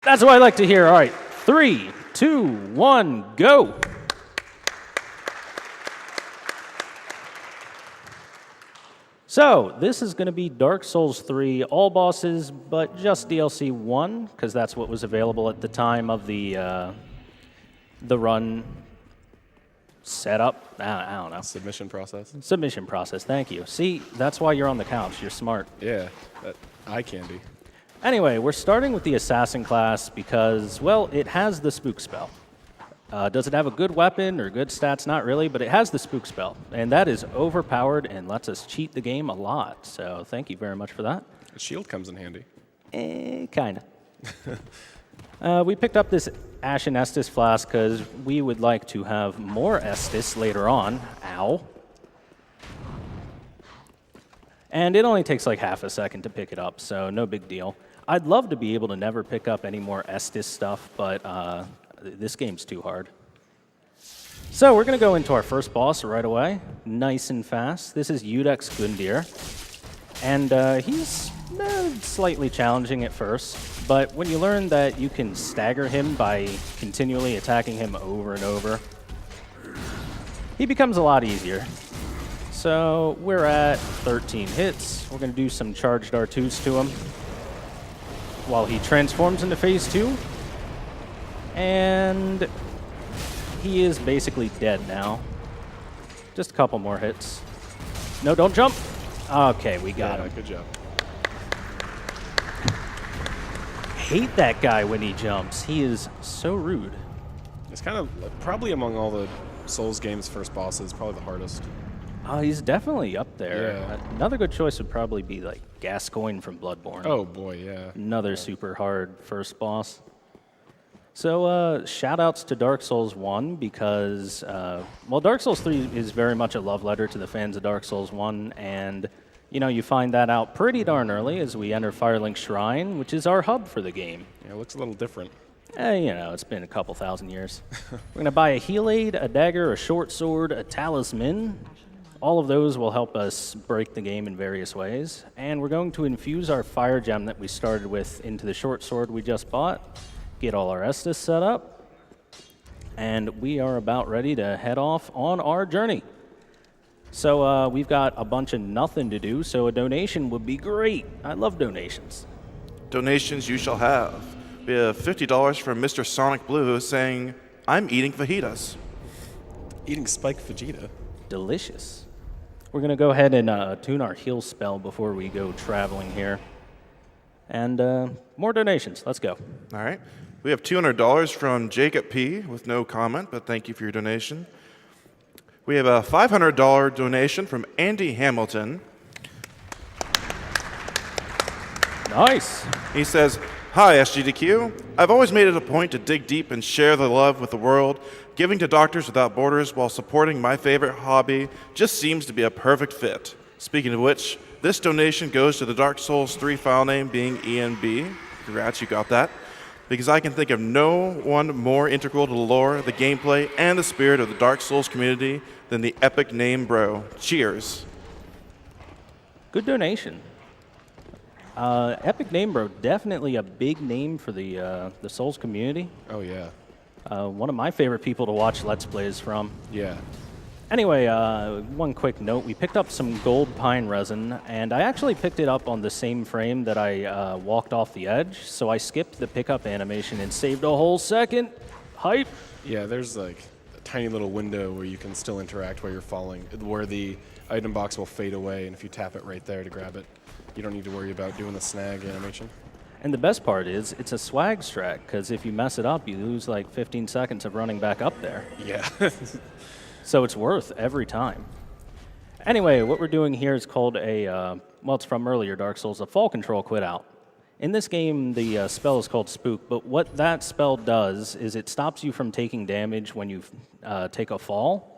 That's what I like to hear. All right, 3, 2, 1, go. So this is going to be Dark Souls 3, all bosses, but just DLC 1, because that's what was available at the time of the run setup. I don't know. Submission process. Submission process, thank you. See, that's why you're on the couch. You're smart. Yeah, eye candy. Anyway, we're starting with the Assassin class because, well, it has the Spook spell. Does it have a good weapon or good stats? Not really, but it has the Spook spell. And that is overpowered and lets us cheat the game a lot. So thank you very much for that. The shield comes in handy. Kind of. We picked up this Ashen Estus flask because we would like to have more Estus later on. Ow. And it only takes like half a second to pick it up, so no big deal. I'd love to be able to never pick up any more Estus stuff, but this game's too hard. So we're going to go into our first boss right away, nice and fast. This is Udex Gundyr, and he's slightly challenging at first, but when you learn that you can stagger him by continually attacking him over and over, he becomes a lot easier. So we're at 13 hits. We're going to do some charged R2s to him while he transforms into phase 2. And he is basically dead now. Just a couple more hits. No, don't jump. Okay, we got him. Good job. Hate that guy when he jumps. He is so rude. It's kind of probably among all the Souls games, first bosses, probably the hardest. Oh, he's definitely up there. Yeah. Another good choice would probably be like Gascoigne from Bloodborne. Oh boy, yeah. Another super hard first boss. So shout outs to Dark Souls 1 because, well, Dark Souls 3 is very much a love letter to the fans of Dark Souls 1, and you know, you find that out pretty darn early as we enter Firelink Shrine, which is our hub for the game. Yeah, it looks a little different. You know, it's been a couple thousand years. We're going to buy a heal aid, a dagger, a short sword, a talisman. All of those will help us break the game in various ways. And we're going to infuse our fire gem that we started with into the short sword we just bought, get all our Estus set up, and we are about ready to head off on our journey. So we've got a bunch of nothing to do, so a donation would be great. I love donations. Donations you shall have. We have $50 from Mr. Sonic Blue who is saying, I'm eating fajitas. Eating spiked Vegeta. Delicious. We're going to go ahead and tune our heal spell before we go traveling here. And more donations. Let's go. All right. We have $200 from Jacob P. with no comment, but thank you for your donation. We have a $500 donation from Andy Hamilton. Nice. He says, Hi, SGDQ. I've always made it a point to dig deep and share the love with the world. Giving to Doctors Without Borders while supporting my favorite hobby just seems to be a perfect fit. Speaking of which, this donation goes to the Dark Souls 3 file name being ENB. Congrats, you got that. Because I can think of no one more integral to the lore, the gameplay, and the spirit of the Dark Souls community than the epic name bro. Cheers. Good donation. Epic Name Bro, definitely a big name for the Souls community. Oh yeah. One of my favorite people to watch Let's Plays from. Yeah. Anyway, one quick note. We picked up some gold pine resin, and I actually picked it up on the same frame that I walked off the edge, so I skipped the pickup animation and saved a whole second. Hype! Yeah, there's like a tiny little window where you can still interact while you're falling, where the item box will fade away, and if you tap it right there to grab it, you don't need to worry about doing the snag animation. And the best part is, it's a swag strat, because if you mess it up, you lose like 15 seconds of running back up there. Yeah. So it's worth every time. Anyway, what we're doing here is called a, well, it's from earlier Dark Souls, a fall control quit out. In this game, the spell is called Spook, but what that spell does is it stops you from taking damage when you take a fall.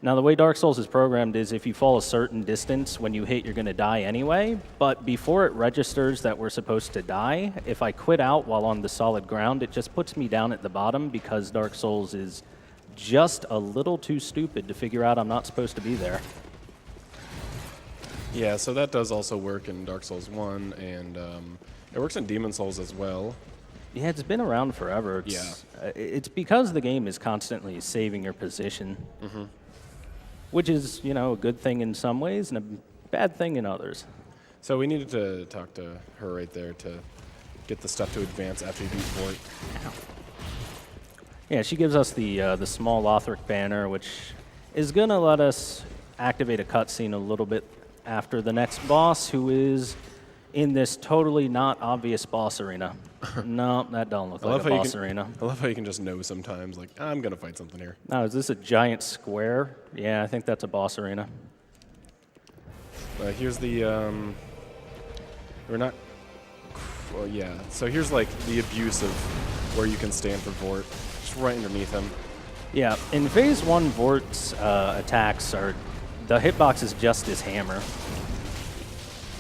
Now, the way Dark Souls is programmed is if you fall a certain distance, when you hit, you're going to die anyway. But before it registers that we're supposed to die, if I quit out while on the solid ground, it just puts me down at the bottom because Dark Souls is just a little too stupid to figure out I'm not supposed to be there. Yeah, so that does also work in Dark Souls 1, and it works in Demon Souls as well. Yeah, it's been around forever. It's because the game is constantly saving your position, which is, you know, a good thing in some ways and a bad thing in others. So we needed to talk to her right there to get the stuff to advance after you beat Fort. Yeah, she gives us the small Lothric banner, which is going to let us activate a cutscene a little bit after the next boss, who is in this totally not obvious boss arena. No, that don't look like a boss arena. I love how you can just know sometimes, like, I'm going to fight something here. Now, is this a giant square? Yeah, I think that's a boss arena. Here's the, we're not, well, yeah. So here's like the abuse of where you can stand for Vort, just right underneath him. Yeah, in Phase 1, Vort's attacks are, the hitbox is just his hammer,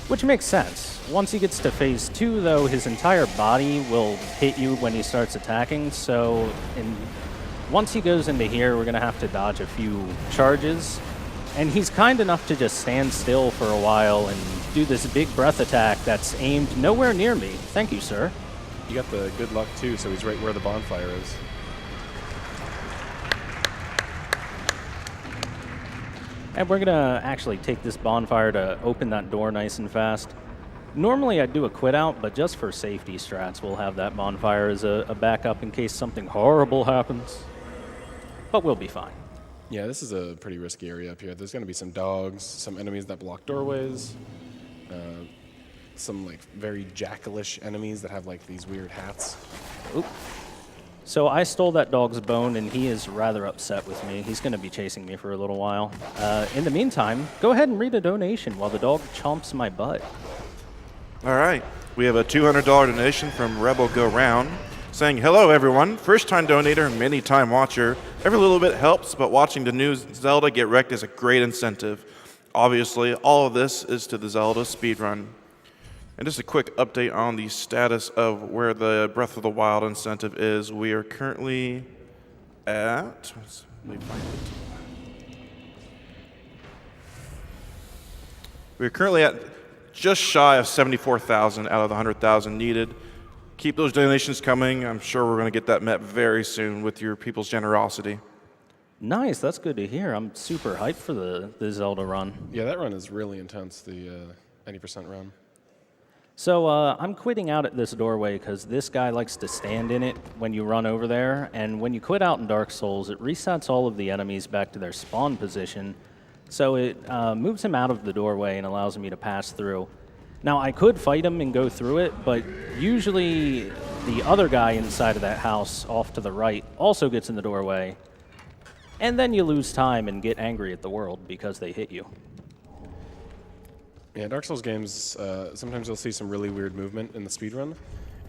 which makes sense. Once he gets to Phase 2, though, his entire body will hit you when he starts attacking, so once he goes into here, we're going to have to dodge a few charges, and he's kind enough to just stand still for a while and do this big breath attack that's aimed nowhere near me. Thank you, sir. You got the good luck, too, so he's right where the bonfire is. And we're going to actually take this bonfire to open that door nice and fast. Normally I'd do a quit out, but just for safety strats, we'll have that bonfire as a backup in case something horrible happens. But we'll be fine. Yeah, this is a pretty risky area up here. There's going to be some dogs, some enemies that block doorways, some like very jackalish enemies that have like these weird hats. Oop. So I stole that dog's bone, and he is rather upset with me. He's going to be chasing me for a little while. In the meantime, go ahead and read a donation while the dog chomps my butt. All right. We have a $200 donation from Rebel Go Round saying, "Hello, everyone. First-time donator, many-time watcher. Every little bit helps, but watching the new Zelda get wrecked is a great incentive. Obviously, all of this is to the Zelda speedrun." And just a quick update on the status of where the Breath of the Wild incentive is. We are currently at... Let me find it. We're currently at just shy of 74,000 out of the 100,000 needed. Keep those donations coming. I'm sure we're going to get that met very soon with your people's generosity. Nice, that's good to hear. I'm super hyped for the Zelda run. Yeah, that run is really intense, the 90% run. So I'm quitting out at this doorway because this guy likes to stand in it when you run over there, and when you quit out in Dark Souls, it resets all of the enemies back to their spawn position, so it moves him out of the doorway and allows me to pass through. Now, I could fight him and go through it, but usually the other guy inside of that house off to the right also gets in the doorway, and then you lose time and get angry at the world because they hit you. Yeah, Dark Souls games, sometimes you'll see some really weird movement in the speedrun,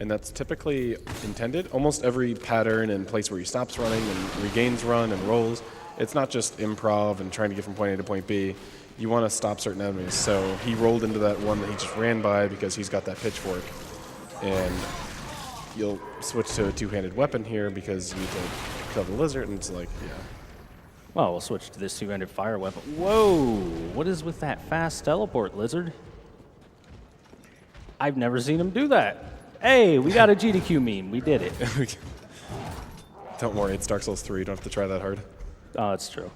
and that's typically intended. Almost every pattern and place where he stops running and regains run and rolls, it's not just improv and trying to get from point A to point B. You want to stop certain enemies. So he rolled into that one that he just ran by because he's got that pitchfork. And you'll switch to a two-handed weapon here because you need to kill the lizard, and it's like, yeah. Well, we'll switch to this two-handed fire weapon. Whoa! What is with that fast teleport, lizard? I've never seen him do that. Hey, we got a GDQ meme. We did it. Don't worry, it's Dark Souls 3. You don't have to try that hard. Oh, it's true.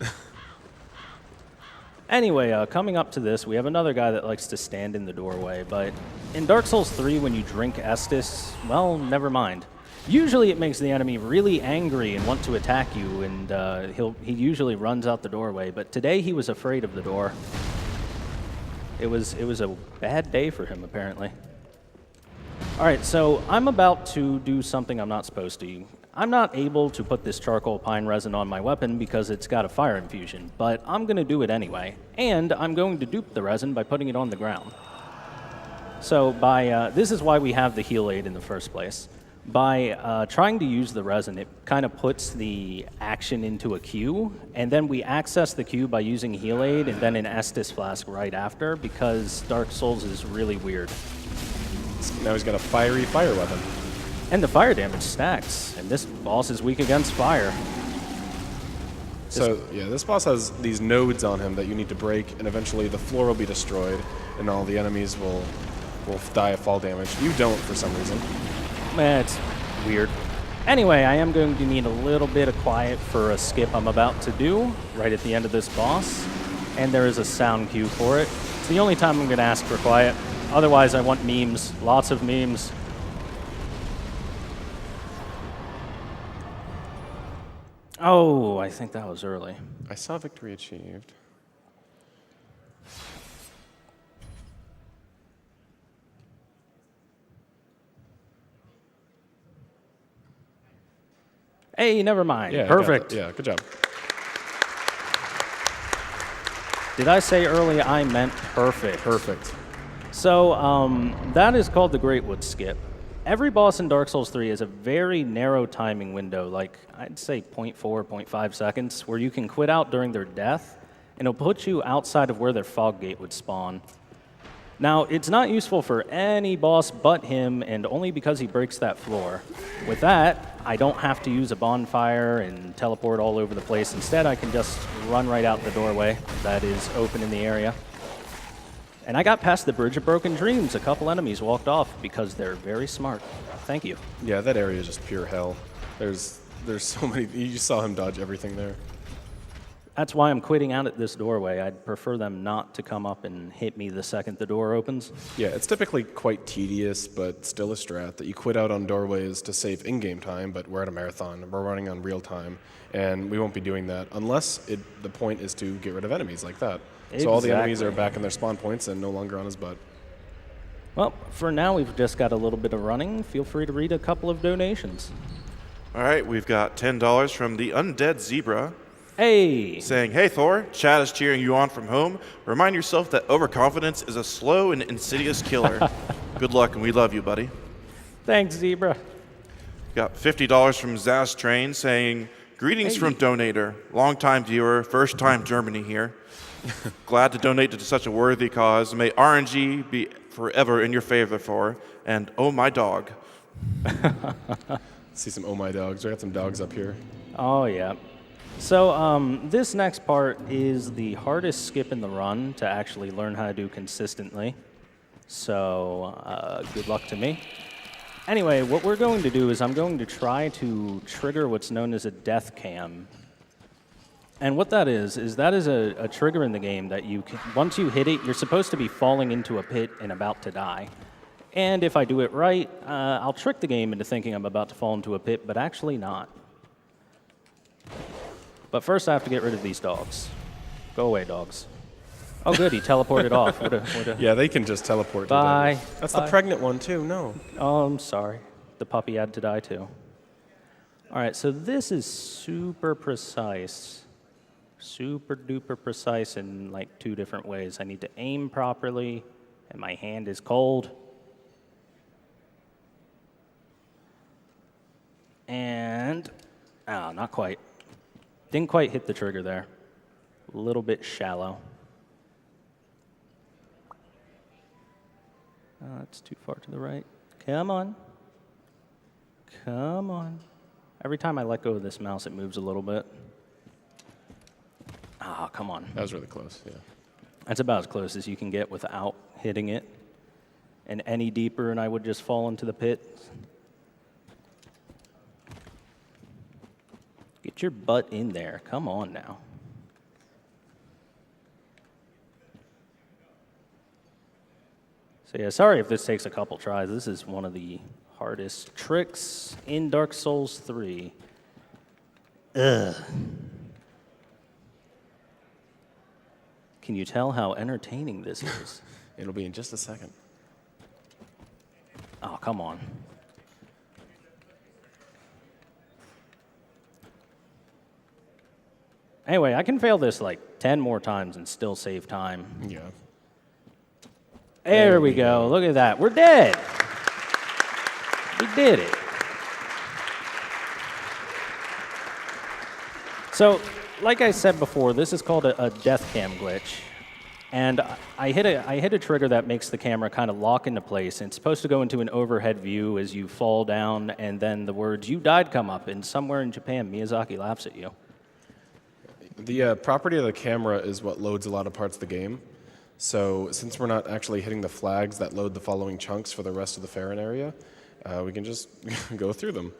Anyway, coming up to this, we have another guy that likes to stand in the doorway, but in Dark Souls 3, when you drink Estus, well, never mind. Usually it makes the enemy really angry and want to attack you, and he usually runs out the doorway, but today he was afraid of the door. It was a bad day for him, apparently. All right, so I'm about to do something I'm not supposed to. I'm not able to put this charcoal pine resin on my weapon because it's got a fire infusion, but I'm going to do it anyway, and I'm going to dupe the resin by putting it on the ground. So this is why we have the heal aid in the first place. By trying to use the resin, it kind of puts the action into a queue, and then we access the queue by using heal aid and then an Estus flask right after, because Dark Souls is really weird. Now he's got a fiery fire weapon. And the fire damage stacks, and this boss is weak against fire. So, yeah, this boss has these nodes on him that you need to break, and eventually the floor will be destroyed, and all the enemies will die of fall damage. You don't, for some reason. Man, Weird. Anyway, I am going to need a little bit of quiet for a skip I'm about to do right at the end of this boss. And there is a sound cue for it. It's the only time I'm going to ask for quiet. Otherwise, I want memes. Lots of memes. Oh, I think that was early. I saw victory achieved. Hey, never mind. Yeah, I got Perfect. that. Yeah, good job. Did I say early? I meant perfect. Perfect. So that is called the Great Wood Skip. Every boss in Dark Souls 3 has a very narrow timing window, like I'd say 0.4, 0.5 seconds, where you can quit out during their death, and it'll put you outside of where their fog gate would spawn. Now, it's not useful for any boss but him, and only because he breaks that floor. With that, I don't have to use a bonfire and teleport all over the place. Instead, I can just run right out the doorway that is open in the area. And I got past the Bridge of Broken Dreams. A couple enemies walked off because they're very smart. Thank you. Yeah, that area is just pure hell. There's so many. You saw him dodge everything there. That's why I'm quitting out at this doorway. I'd prefer them not to come up and hit me the second the door opens. Yeah, it's typically quite tedious, but still a strat that you quit out on doorways to save in-game time, but we're at a marathon. We're running on real time, and we won't be doing that unless the point is to get rid of enemies like that. So all the enemies are back in their spawn points and no longer on his butt. Well, for now, we've just got a little bit of running. Feel free to read a couple of donations. All right, we've got $10 from the Undead Zebra. Hey! Saying, hey Thor, Chad is cheering you on from home. Remind yourself that overconfidence is a slow and insidious killer. Good luck, and we love you, buddy. Thanks, Zebra. Got $50 from Zaz Train saying, greetings from Donator, longtime viewer, first time Germany here. Glad to donate to such a worthy cause. May RNG be forever in your favor, Thor. And oh my dog. See some oh my dogs. I got some dogs up here. Oh, yeah. So this next part is the hardest skip in the run to actually learn how to do consistently. So good luck to me. Anyway, what we're going to do is I'm going to try to trigger what's known as a death cam. And what that is a trigger in the game that you can, once you hit it, you're supposed to be falling into a pit and about to die. And if I do it right, I'll trick the game into thinking I'm about to fall into a pit, but actually not. But first I have to get rid of these dogs. Go away, dogs. Oh, good, he teleported off. What a Yeah, they can just teleport. Bye. That's Bye. the pregnant one, too. No. Oh, I'm sorry. The puppy had to die, too. All right, so this is super precise. Super duper precise in like 2 different ways. I need to aim properly, and my hand is cold. And, not quite. Didn't quite hit the trigger there. A little bit shallow. That's too far to the right. Come on. Come on. Every time I let go of this mouse, it moves a little bit. Ah, come on. That was really close, yeah. That's about as close as you can get without hitting it. And any deeper, and I would just fall into the pit. Get your butt in there. Come on now. So yeah, sorry if this takes a couple tries. This is one of the hardest tricks in Dark Souls 3. Ugh. Can you tell how entertaining this is? It'll be in just a second. Oh, come on. Anyway, I can fail this like 10 more times and still save time. Yeah. There we go. Look at that. We're dead. We did it. So, like I said before, this is called a death cam glitch. And I hit a trigger that makes the camera kind of lock into place. And it's supposed to go into an overhead view as you fall down, and then the words, "You died," come up. And somewhere in Japan, Miyazaki laughs at you. The property of the camera is what loads a lot of parts of the game. So since we're not actually hitting the flags that load the following chunks for the rest of the Farron area, we can just go through them.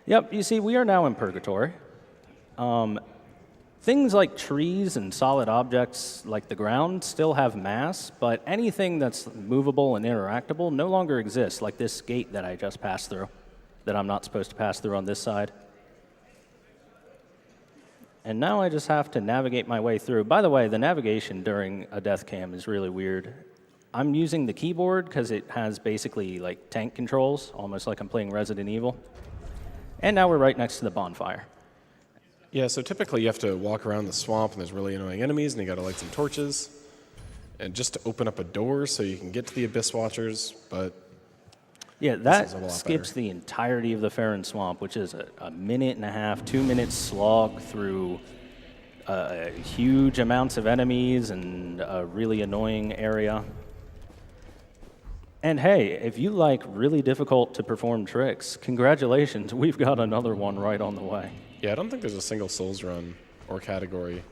Yep, you see, we are now in purgatory. Things like trees and solid objects like the ground still have mass, but anything that's movable and interactable no longer exists, like this gate that I just passed through, that I'm not supposed to pass through on this side. And now I just have to navigate my way through. By the way, the navigation during a death cam is really weird. I'm using the keyboard because it has basically like tank controls, almost like I'm playing Resident Evil. And now we're right next to the bonfire. Yeah, so typically you have to walk around the swamp and there's really annoying enemies and you gotta light some torches. And just to open up a door so you can get to the Abyss Watchers, but yeah, is a that lot skips better. the entirety of the Farron Swamp, which is a minute and a half, 2 minute slog through huge amounts of enemies and a really annoying area. And hey, if you like really difficult to perform tricks, congratulations, we've got another one right on the way. yeah, I don't think there's a single Souls run or category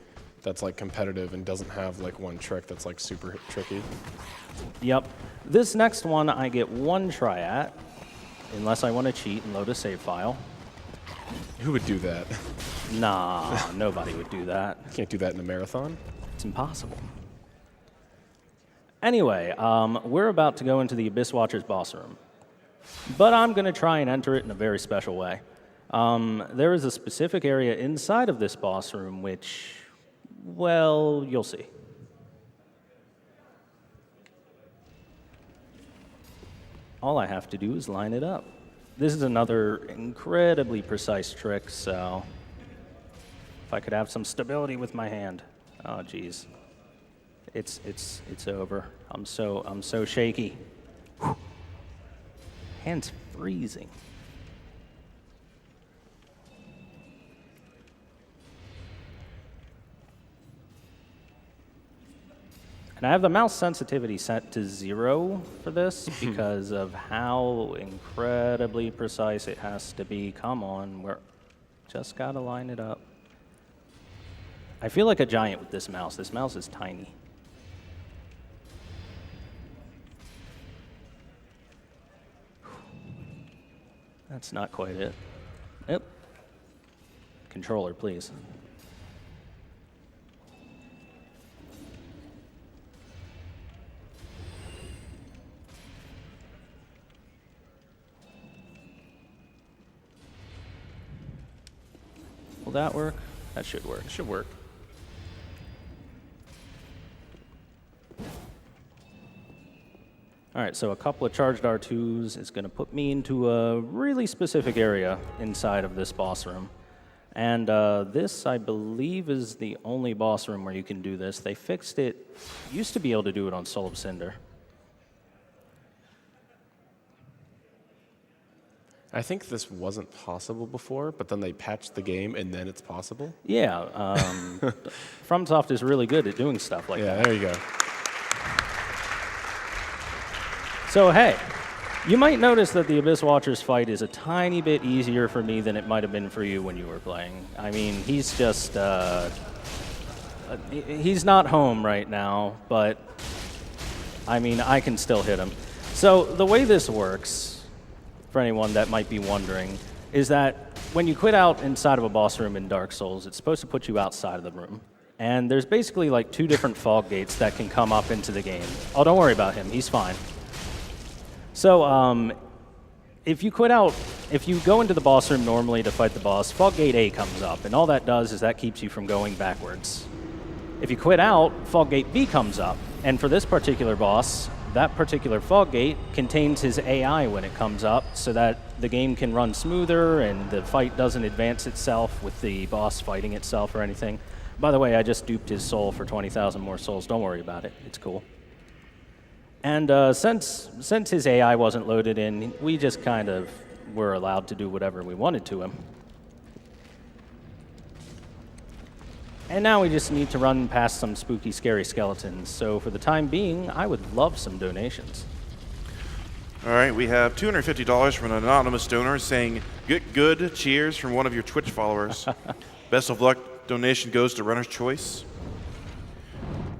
that's like competitive and doesn't have like one trick that's like super tricky. Yep. This next one I get one try at, unless I want to cheat and load a save file. Who would do that? Nah, nobody would do that. You can't do that in a marathon. It's impossible. Anyway, we're about to go into the Abyss Watcher's boss room. But I'm going to try and enter it in a very special way. There is a specific area inside of this boss room which, well, you'll see. All I have to do is line it up. This is another incredibly precise trick, so if I could have some stability with my hand. Oh, geez. It's over. I'm so shaky. Whew. Hand's freezing. And I have the mouse sensitivity set to 0 for this because of how incredibly precise it has to be. Come on, we're just gotta line it up. I feel like a giant with this mouse. This mouse is tiny. That's not quite it. Yep. Controller, please. Will that work? That should work. It should work. All right, so a couple of charged R2s is going to put me into a really specific area inside of this boss room. And this, I believe, is the only boss room where you can do this. They fixed it. Used to be able to do it on Soul of Cinder. I think this wasn't possible before, but then they patched the game and then it's possible. Yeah, FromSoft is really good at doing stuff like that. Yeah, there you go. So hey, you might notice that the Abyss Watcher's fight is a tiny bit easier for me than it might have been for you when you were playing. I mean, he's just, he's not home right now, but I mean, I can still hit him. So the way this works, for anyone that might be wondering, is that when you quit out inside of a boss room in Dark Souls, it's supposed to put you outside of the room. And there's basically like 2 different fog gates that can come up into the game. Oh, don't worry about him, he's fine. So if you quit out, if you go into the boss room normally to fight the boss, Fog Gate A comes up, and all that does is that keeps you from going backwards. If you quit out, Fog Gate B comes up, and for this particular boss, that particular fog gate contains his AI when it comes up so that the game can run smoother and the fight doesn't advance itself with the boss fighting itself or anything. By the way, I just duped his soul for 20,000 more souls. Don't worry about it. It's cool. And since his AI wasn't loaded in, we just kind of were allowed to do whatever we wanted to him. And now we just need to run past some spooky, scary skeletons. So for the time being, I would love some donations. All right, we have $250 from an anonymous donor saying, "Get good, cheers," from one of your Twitch followers. Best of luck. Donation goes to Runner's Choice.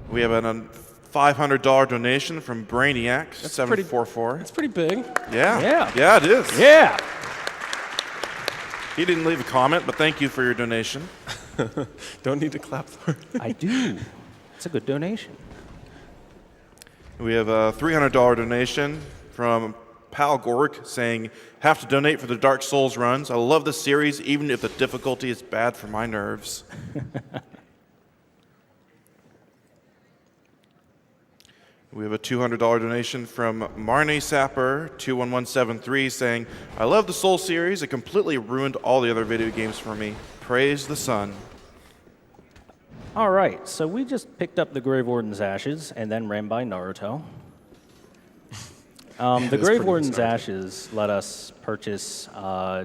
We have a $500 donation from Brainiac744. It's pretty big. Yeah. Yeah. Yeah, it is. Yeah. He didn't leave a comment, but thank you for your donation. Don't need to clap for it. I do. It's a good donation. We have a $300 donation from Pal Gork saying, have to donate for the Dark Souls runs. I love the series, even if the difficulty is bad for my nerves. We have a $200 donation from Marnie Sapper 21173 saying, I love the Soul series. It completely ruined all the other video games for me. Praise the sun. All right, so we just picked up the Grave Warden's Ashes and then ran by Naruto. The Grave Warden's Ashes let us purchase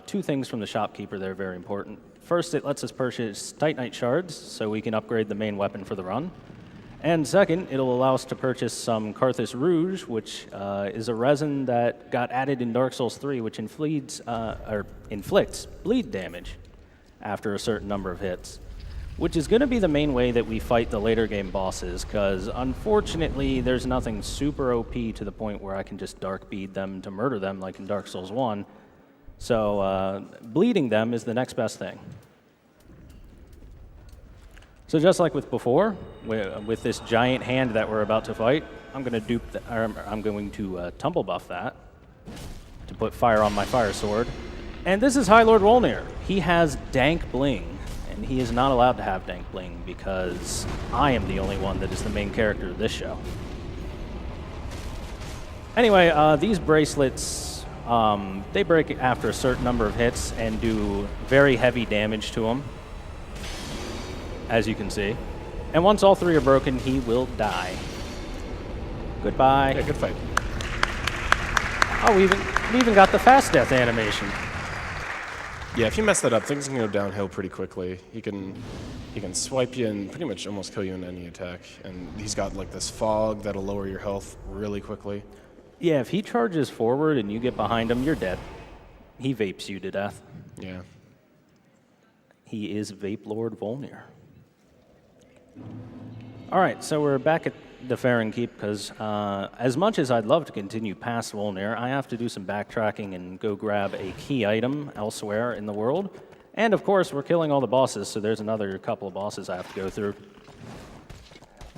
2 things from the shopkeeper that are very important. First, it lets us purchase Titanite shards so we can upgrade the main weapon for the run. And second, it'll allow us to purchase some Carthus Rouge, which is a resin that got added in Dark Souls 3, which inflicts bleed damage after a certain number of hits, which is going to be the main way that we fight the later game bosses, because unfortunately there's nothing super OP to the point where I can just dark bead them to murder them like in Dark Souls 1. So bleeding them is the next best thing. So just like with before, with this giant hand that we're about to fight, I'm going to tumble buff that to put fire on my fire sword. And this is High Lord Wolnir. He has dank bling, and he is not allowed to have dank bling because I am the only one that is the main character of this show. Anyway, these bracelets, they break after a certain number of hits and do very heavy damage to him, as you can see. And once all 3 are broken, he will die. Goodbye. Yeah, good fight. Oh, we even got the fast death animation. Yeah, if you mess that up, things can go downhill pretty quickly. He can swipe you and pretty much almost kill you in any attack. And he's got like this fog that'll lower your health really quickly. Yeah, if he charges forward and you get behind him, you're dead. He vapes you to death. Yeah. He is Vape Lord Volnir. All right, so we're back at the Farron Keep because as much as I'd love to continue past Volnir, I have to do some backtracking and go grab a key item elsewhere in the world. And of course, we're killing all the bosses, so there's another couple of bosses I have to go through.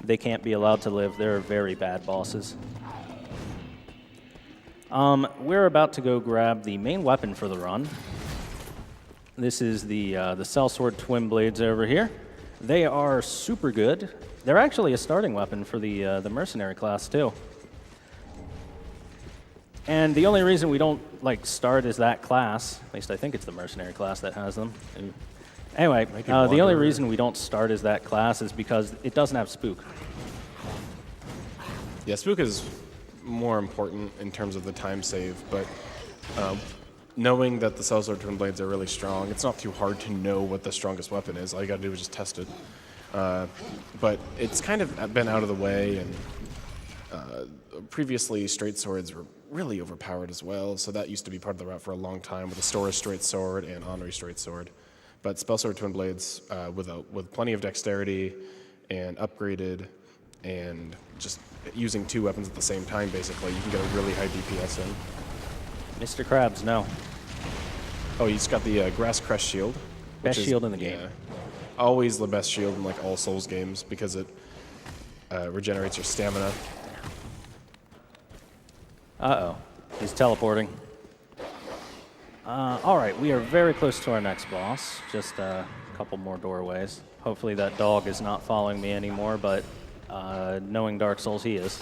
They can't be allowed to live. They're very bad bosses. We're about to go grab the main weapon for the run. This is the Sellsword Twin Blades over here. They are super good. They're actually a starting weapon for the mercenary class too. And the only reason we don't start as that class, at least I think it's the mercenary class that has them. Anyway, the only reason we don't start as that class is because it doesn't have spook. Yeah, spook is more important in terms of the time save, but knowing that the Sellsword Twin Blades are really strong, it's not too hard to know what the strongest weapon is. All you gotta do is just test it. But it's kind of been out of the way, and previously straight swords were really overpowered as well, so that used to be part of the route for a long time with the Stora straight sword and Honorary straight sword. But Spellsword Twin Blades, with plenty of dexterity and upgraded and just using 2 weapons at the same time, basically, you can get a really high DPS in. Mr. Krabs, no. Oh, he's got the Grass Crest shield. Best shield in the game. Yeah, always the best shield in like all Souls games because it regenerates your stamina. Uh-oh. He's teleporting. All right, we are very close to our next boss. Just a couple more doorways. Hopefully that dog is not following me anymore, but knowing Dark Souls, he is.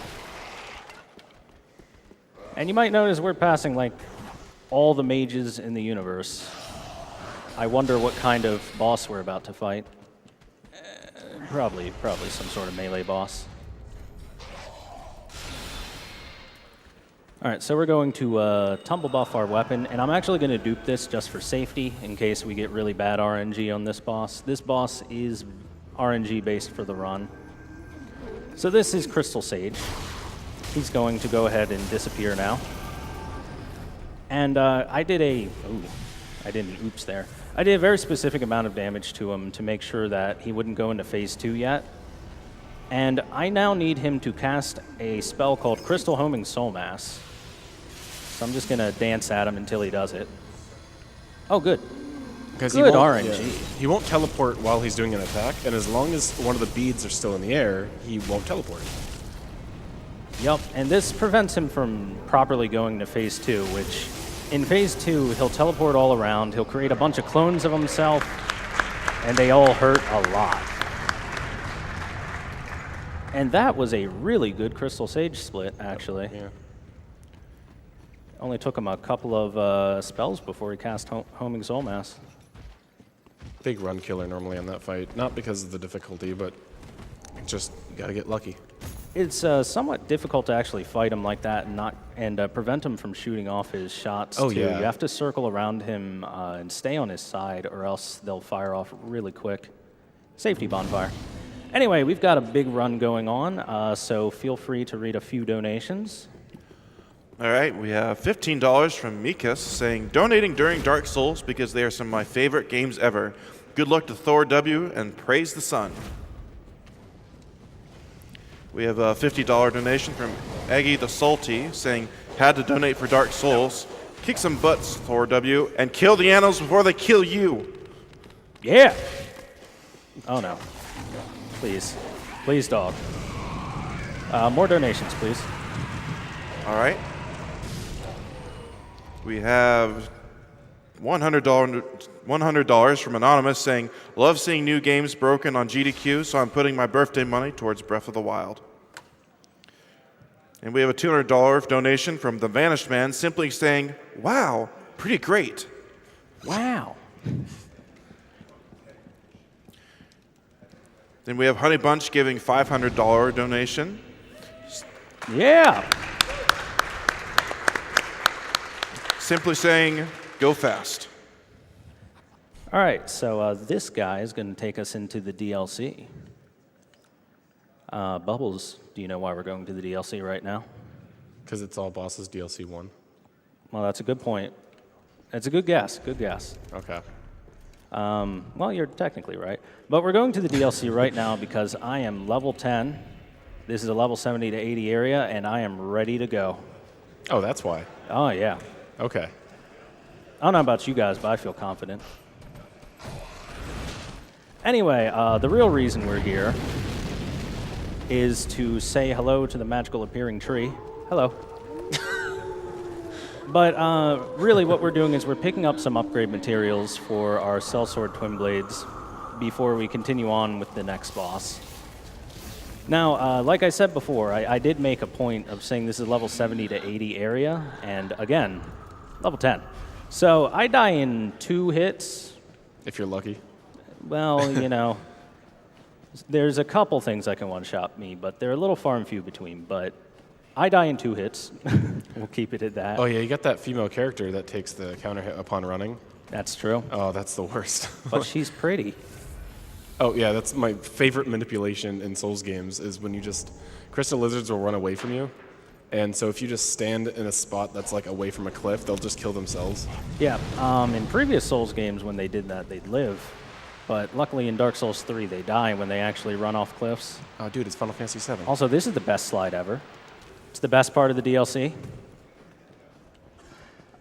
And you might notice we're passing like all the mages in the universe. I wonder what kind of boss we're about to fight. Probably some sort of melee boss. All right, so we're going to tumble buff our weapon, and I'm actually going to dupe this just for safety in case we get really bad RNG on this boss. This boss is RNG based for the run. So this is Crystal Sage. He's going to go ahead and disappear now. And I did a very specific amount of damage to him to make sure that he wouldn't go into phase 2 yet. And I now need him to cast a spell called Crystal Homing Soul Mass. So I'm just going to dance at him until he does it. Oh, good. Because Good RNG. He won't teleport while he's doing an attack, and as long as one of the beads are still in the air, he won't teleport. Yep, and this prevents him from properly going to phase 2, which in phase 2, he'll teleport all around, he'll create a bunch of clones of himself, and they all hurt a lot. And that was a really good Crystal Sage split, actually. Yeah. Only took him a couple of spells before he cast Homing Soul Mass. Big run killer normally on that fight. Not because of the difficulty, but just you gotta get lucky. It's somewhat difficult to actually fight him like that and prevent him from shooting off his shots, Oh, too. yeah. You have to circle around him and stay on his side, or else they'll fire off really quick. Safety bonfire. Anyway, we've got a big run going on, so feel free to read a few donations. All right, we have $15 from Mikas saying, donating during Dark Souls because they are some of my favorite games ever. Good luck to Thor W and praise the sun. We have a $50 donation from Aggie the Salty saying, had to donate for Dark Souls. Kick some butts, Thor W, and kill the animals before they kill you. Yeah! Oh, no. Please. Please, dog. More donations, please. All right. We have $100 from Anonymous saying, love seeing new games broken on GDQ, so I'm putting my birthday money towards Breath of the Wild. And we have a $200 donation from The Vanished Man simply saying, wow, pretty great. Wow. Then we have Honey Bunch giving $500 donation. Yeah! Simply saying, go fast. All right, so this guy is going to take us into the DLC. Bubbles, do you know why we're going to the DLC right now? Because it's all bosses DLC1. Well, that's a good point. That's a good guess, good guess. Okay. Well, you're technically right. But we're going to the DLC right now because I am level 10. This is a level 70 to 80 area, and I am ready to go. Oh, that's why. Oh, yeah. Okay. I don't know about you guys, but I feel confident. Anyway, the real reason we're here is to say hello to the magical appearing tree. Hello. But really what we're doing is we're picking up some upgrade materials for our Sellsword Twin Blades before we continue on with the next boss. Now, like I said before, I did make a point of saying this is level 70 to 80 area, and again, level 10. So I die in 2 hits. If you're lucky. Well, you know, there's a couple things that can one-shot me, but they're a little far and few between. But I die in 2 hits. We'll keep it at that. Oh, yeah, you got that female character that takes the counter hit upon running. That's true. Oh, that's the worst. But she's pretty. Oh, yeah, that's my favorite manipulation in Souls games is when you just... Crystal Lizards will run away from you. And so if you just stand in a spot that's like away from a cliff, they'll just kill themselves. Yeah, in previous Souls games when they did that, they'd live. But luckily in Dark Souls 3, they die when they actually run off cliffs. Oh, dude, it's Final Fantasy VII. Also, this is the best slide ever. It's the best part of the DLC.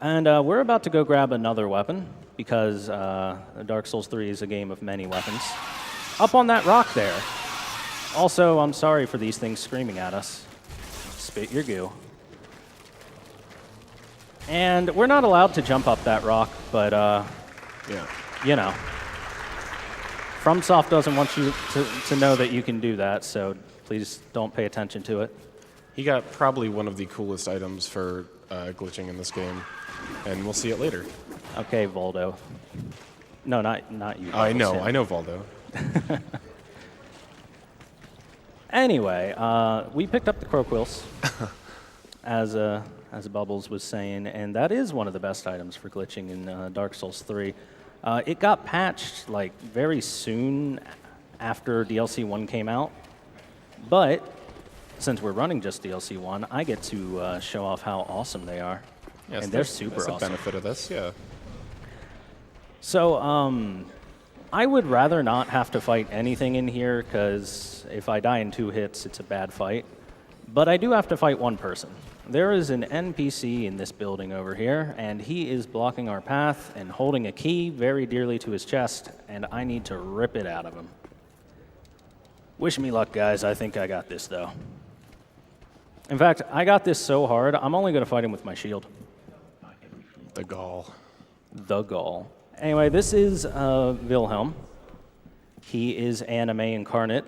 And we're about to go grab another weapon because Dark Souls 3 is a game of many weapons. Up on that rock there. Also, I'm sorry for these things screaming at us. Spit your goo. And we're not allowed to jump up that rock, but, Yeah. you know. FromSoft doesn't want you to know that you can do that, so please don't pay attention to it. He got probably one of the coolest items for glitching in this game, and we'll see it later. Okay, Voldo. No, not you. I know Sam. Valdo. Anyway, we picked up the Crow Quills, as Bubbles was saying, and that is one of the best items for glitching in Dark Souls 3. It got patched like very soon after DLC1 came out, but since we're running just DLC1, I get to show off how awesome they are, and they're super that's awesome. the benefit of this, yeah. So I would rather not have to fight anything in here, because if I die in 2 hits, it's a bad fight. But I do have to fight one person. There is an NPC in this building over here, and he is blocking our path and holding a key very dearly to his chest, and I need to rip it out of him. Wish me luck, guys. I think I got this, though. In fact, I got this so hard, I'm only going to fight him with my shield. The gall. The Gaul. Anyway, this is Wilhelm. He is anime incarnate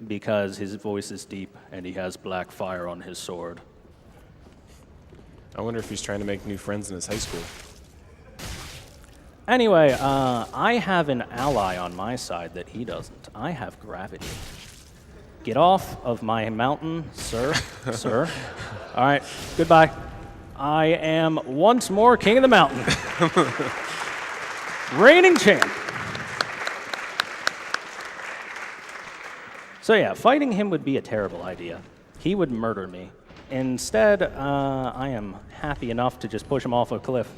because his voice is deep and he has black fire on his sword. I wonder if he's trying to make new friends in his high school. Anyway, I have an ally on my side that he doesn't. I have gravity. Get off of my mountain, sir. Sir. All right, goodbye. I am once more king of the mountain. Reigning champ. So yeah, fighting him would be a terrible idea. He would murder me. Instead, I am happy enough to just push him off a cliff.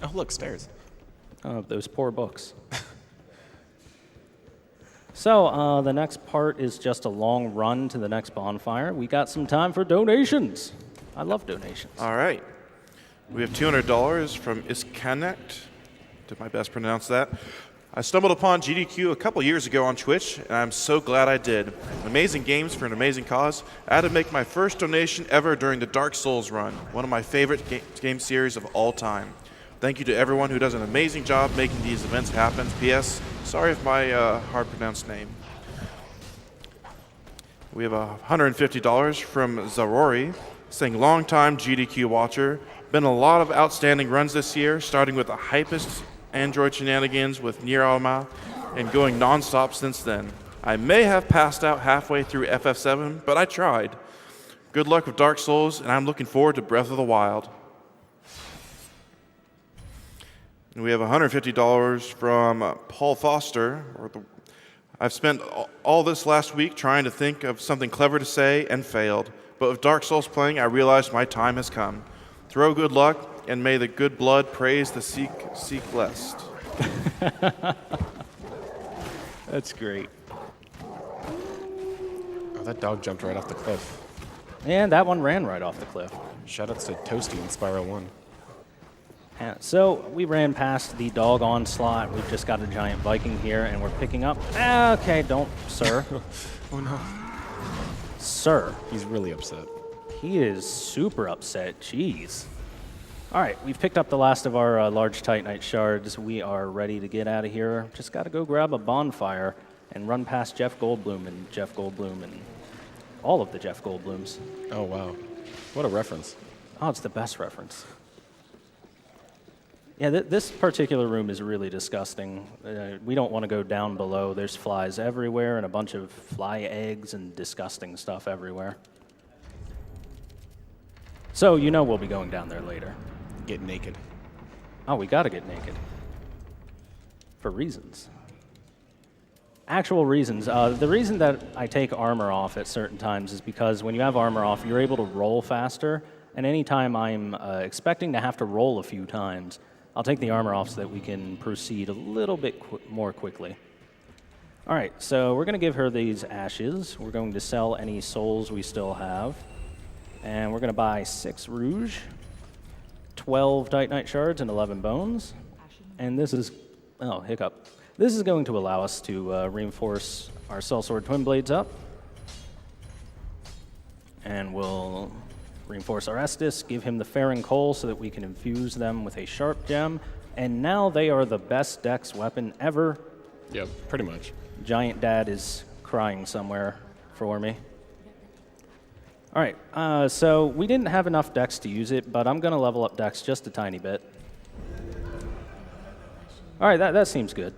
Oh, look, stairs. Oh, those poor books. So the next part is just a long run to the next bonfire. We got some time for donations. I love donations. All right. We have $200 from Isconnect. Did my best pronounce that. I stumbled upon GDQ a couple years ago on Twitch, and I'm so glad I did. Amazing games for an amazing cause. I had to make my first donation ever during the Dark Souls run, one of my favorite game series of all time. Thank you to everyone who does an amazing job making these events happen. P.S. Sorry if my hard-pronounced name. We have $150 from Zarori, saying long-time GDQ watcher. Been a lot of outstanding runs this year, starting with the hypest Android shenanigans with Nier Automata and going non-stop since then. I may have passed out halfway through FF7, but I tried. Good luck with Dark Souls, and I'm looking forward to Breath of the Wild. And we have $150 from Paul Foster. I've spent all this last week trying to think of something clever to say and failed. But with Dark Souls playing, I realized my time has come. Throw good luck, and may the good blood praise the seek blessed. That's great. Oh, that dog jumped right off the cliff. And that one ran right off the cliff. Shoutouts to Toasty in Spiral 1. So we ran past the dog onslaught. We've just got a giant Viking here, and we're picking up. Okay, don't, sir. Oh no. Sir. He's really upset. He is super upset. Jeez. All right, we've picked up the last of our large Titanite shards. We are ready to get out of here. Just got to go grab a bonfire and run past Jeff Goldblum and all of the Jeff Goldblums. Oh, wow. What a reference. Oh, it's the best reference. Yeah, this particular room is really disgusting. We don't want to go down below. There's flies everywhere and a bunch of fly eggs and disgusting stuff everywhere. So you know we'll be going down there later. Get naked. Oh, we got to get naked. For reasons. Actual reasons. The reason that I take armor off at certain times is because when you have armor off, you're able to roll faster. And anytime I'm expecting to have to roll a few times, I'll take the armor off so that we can proceed a little bit more quickly. All right, so we're going to give her these ashes. We're going to sell any souls we still have. And we're going to buy 6 rouge, 12 Titanite shards, and 11 bones. And this is, oh, hiccup. This is going to allow us to reinforce our sellsword twin blades up. And we'll reinforce our Estus, give him the Farron Coal so that we can infuse them with a sharp gem. And now they are the best dex weapon ever. Yep, pretty much. Giant Dad is crying somewhere for me. All right, so we didn't have enough dex to use it, but I'm going to level up dex just a tiny bit. All right, that seems good.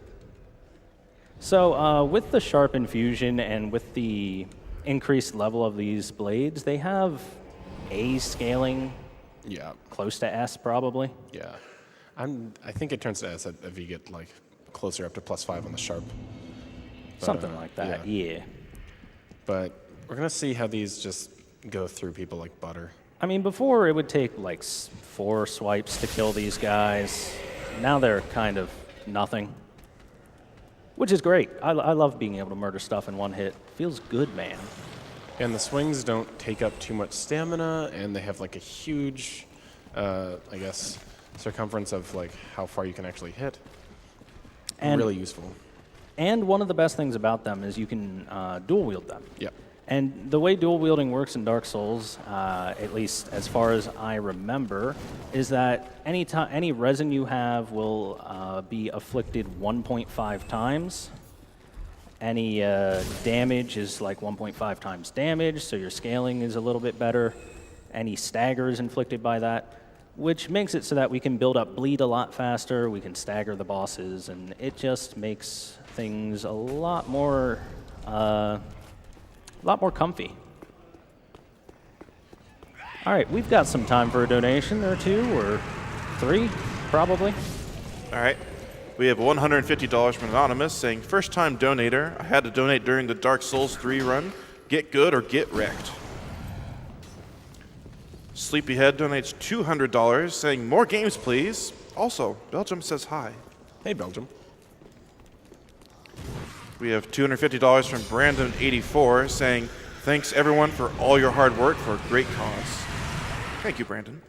So with the sharp infusion and with the increased level of these blades, they have A scaling. Yeah. Close to S, probably. Yeah. I think it turns to S if you get like closer up to +5 on the sharp. But, something like that, yeah. But we're going to see how these just go through people like butter. I mean, before it would take like 4 swipes to kill these guys. now they're kind of nothing, which is great. I love being able to murder stuff in one hit. Feels good, man. And the swings don't take up too much stamina, and they have like a huge, I guess, circumference of like how far you can actually hit. And really useful. And one of the best things about them is you can dual wield them. Yep. And the way dual wielding works in Dark Souls, at least as far as I remember, is that any resin you have will be afflicted 1.5 times. Any damage is like 1.5 times damage, so your scaling is a little bit better. Any stagger is inflicted by that, which makes it so that we can build up bleed a lot faster, we can stagger the bosses, and it just makes things a lot more comfy. All right, we've got some time for a donation or two or three, probably. All right. We have $150 from Anonymous saying, first time donator. I had to donate during the Dark Souls 3 run. Get good or get wrecked. Sleepyhead donates $200 saying, more games please. Also, Belgium says hi. Hey, Belgium. We have $250 from Brandon84 saying, thanks everyone for all your hard work for a great cause. Thank you, Brandon.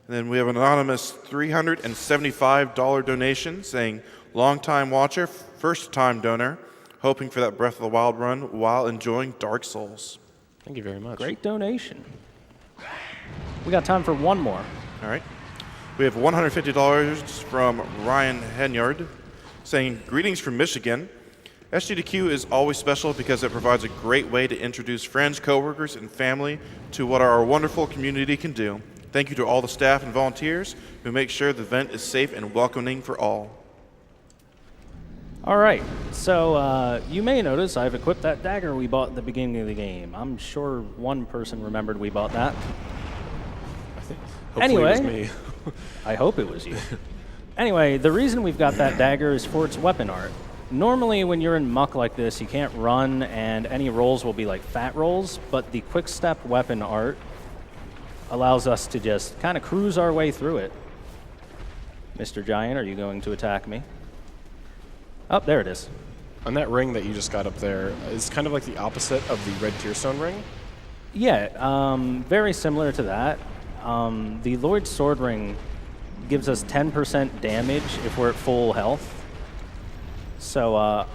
And then we have an anonymous $375 donation saying, long-time watcher, first-time donor, hoping for that Breath of the Wild run while enjoying Dark Souls. Thank you very much. Great donation. We got time for one more. All right. We have $150 from Ryan Henyard saying, greetings from Michigan. SGDQ is always special because it provides a great way to introduce friends, coworkers, and family to what our wonderful community can do. Thank you to all the staff and volunteers who make sure the event is safe and welcoming for all. All right, so you may notice I've equipped that dagger we bought at the beginning of the game. I'm sure one person remembered we bought that. Hopefully Anyway, it was me. I hope it was you. Anyway, the reason we've got that dagger is for its weapon art. Normally, when you're in muck like this, you can't run, and any rolls will be like fat rolls, but the quick step weapon art allows us to just kind of cruise our way through it. Mr. Giant, are you going to attack me? Oh, there it is. On that ring that you just got up there is kind of like the opposite of the red tearstone ring. Yeah, very similar to that. The Lloyd Sword Ring gives us 10% damage if we're at full health. So,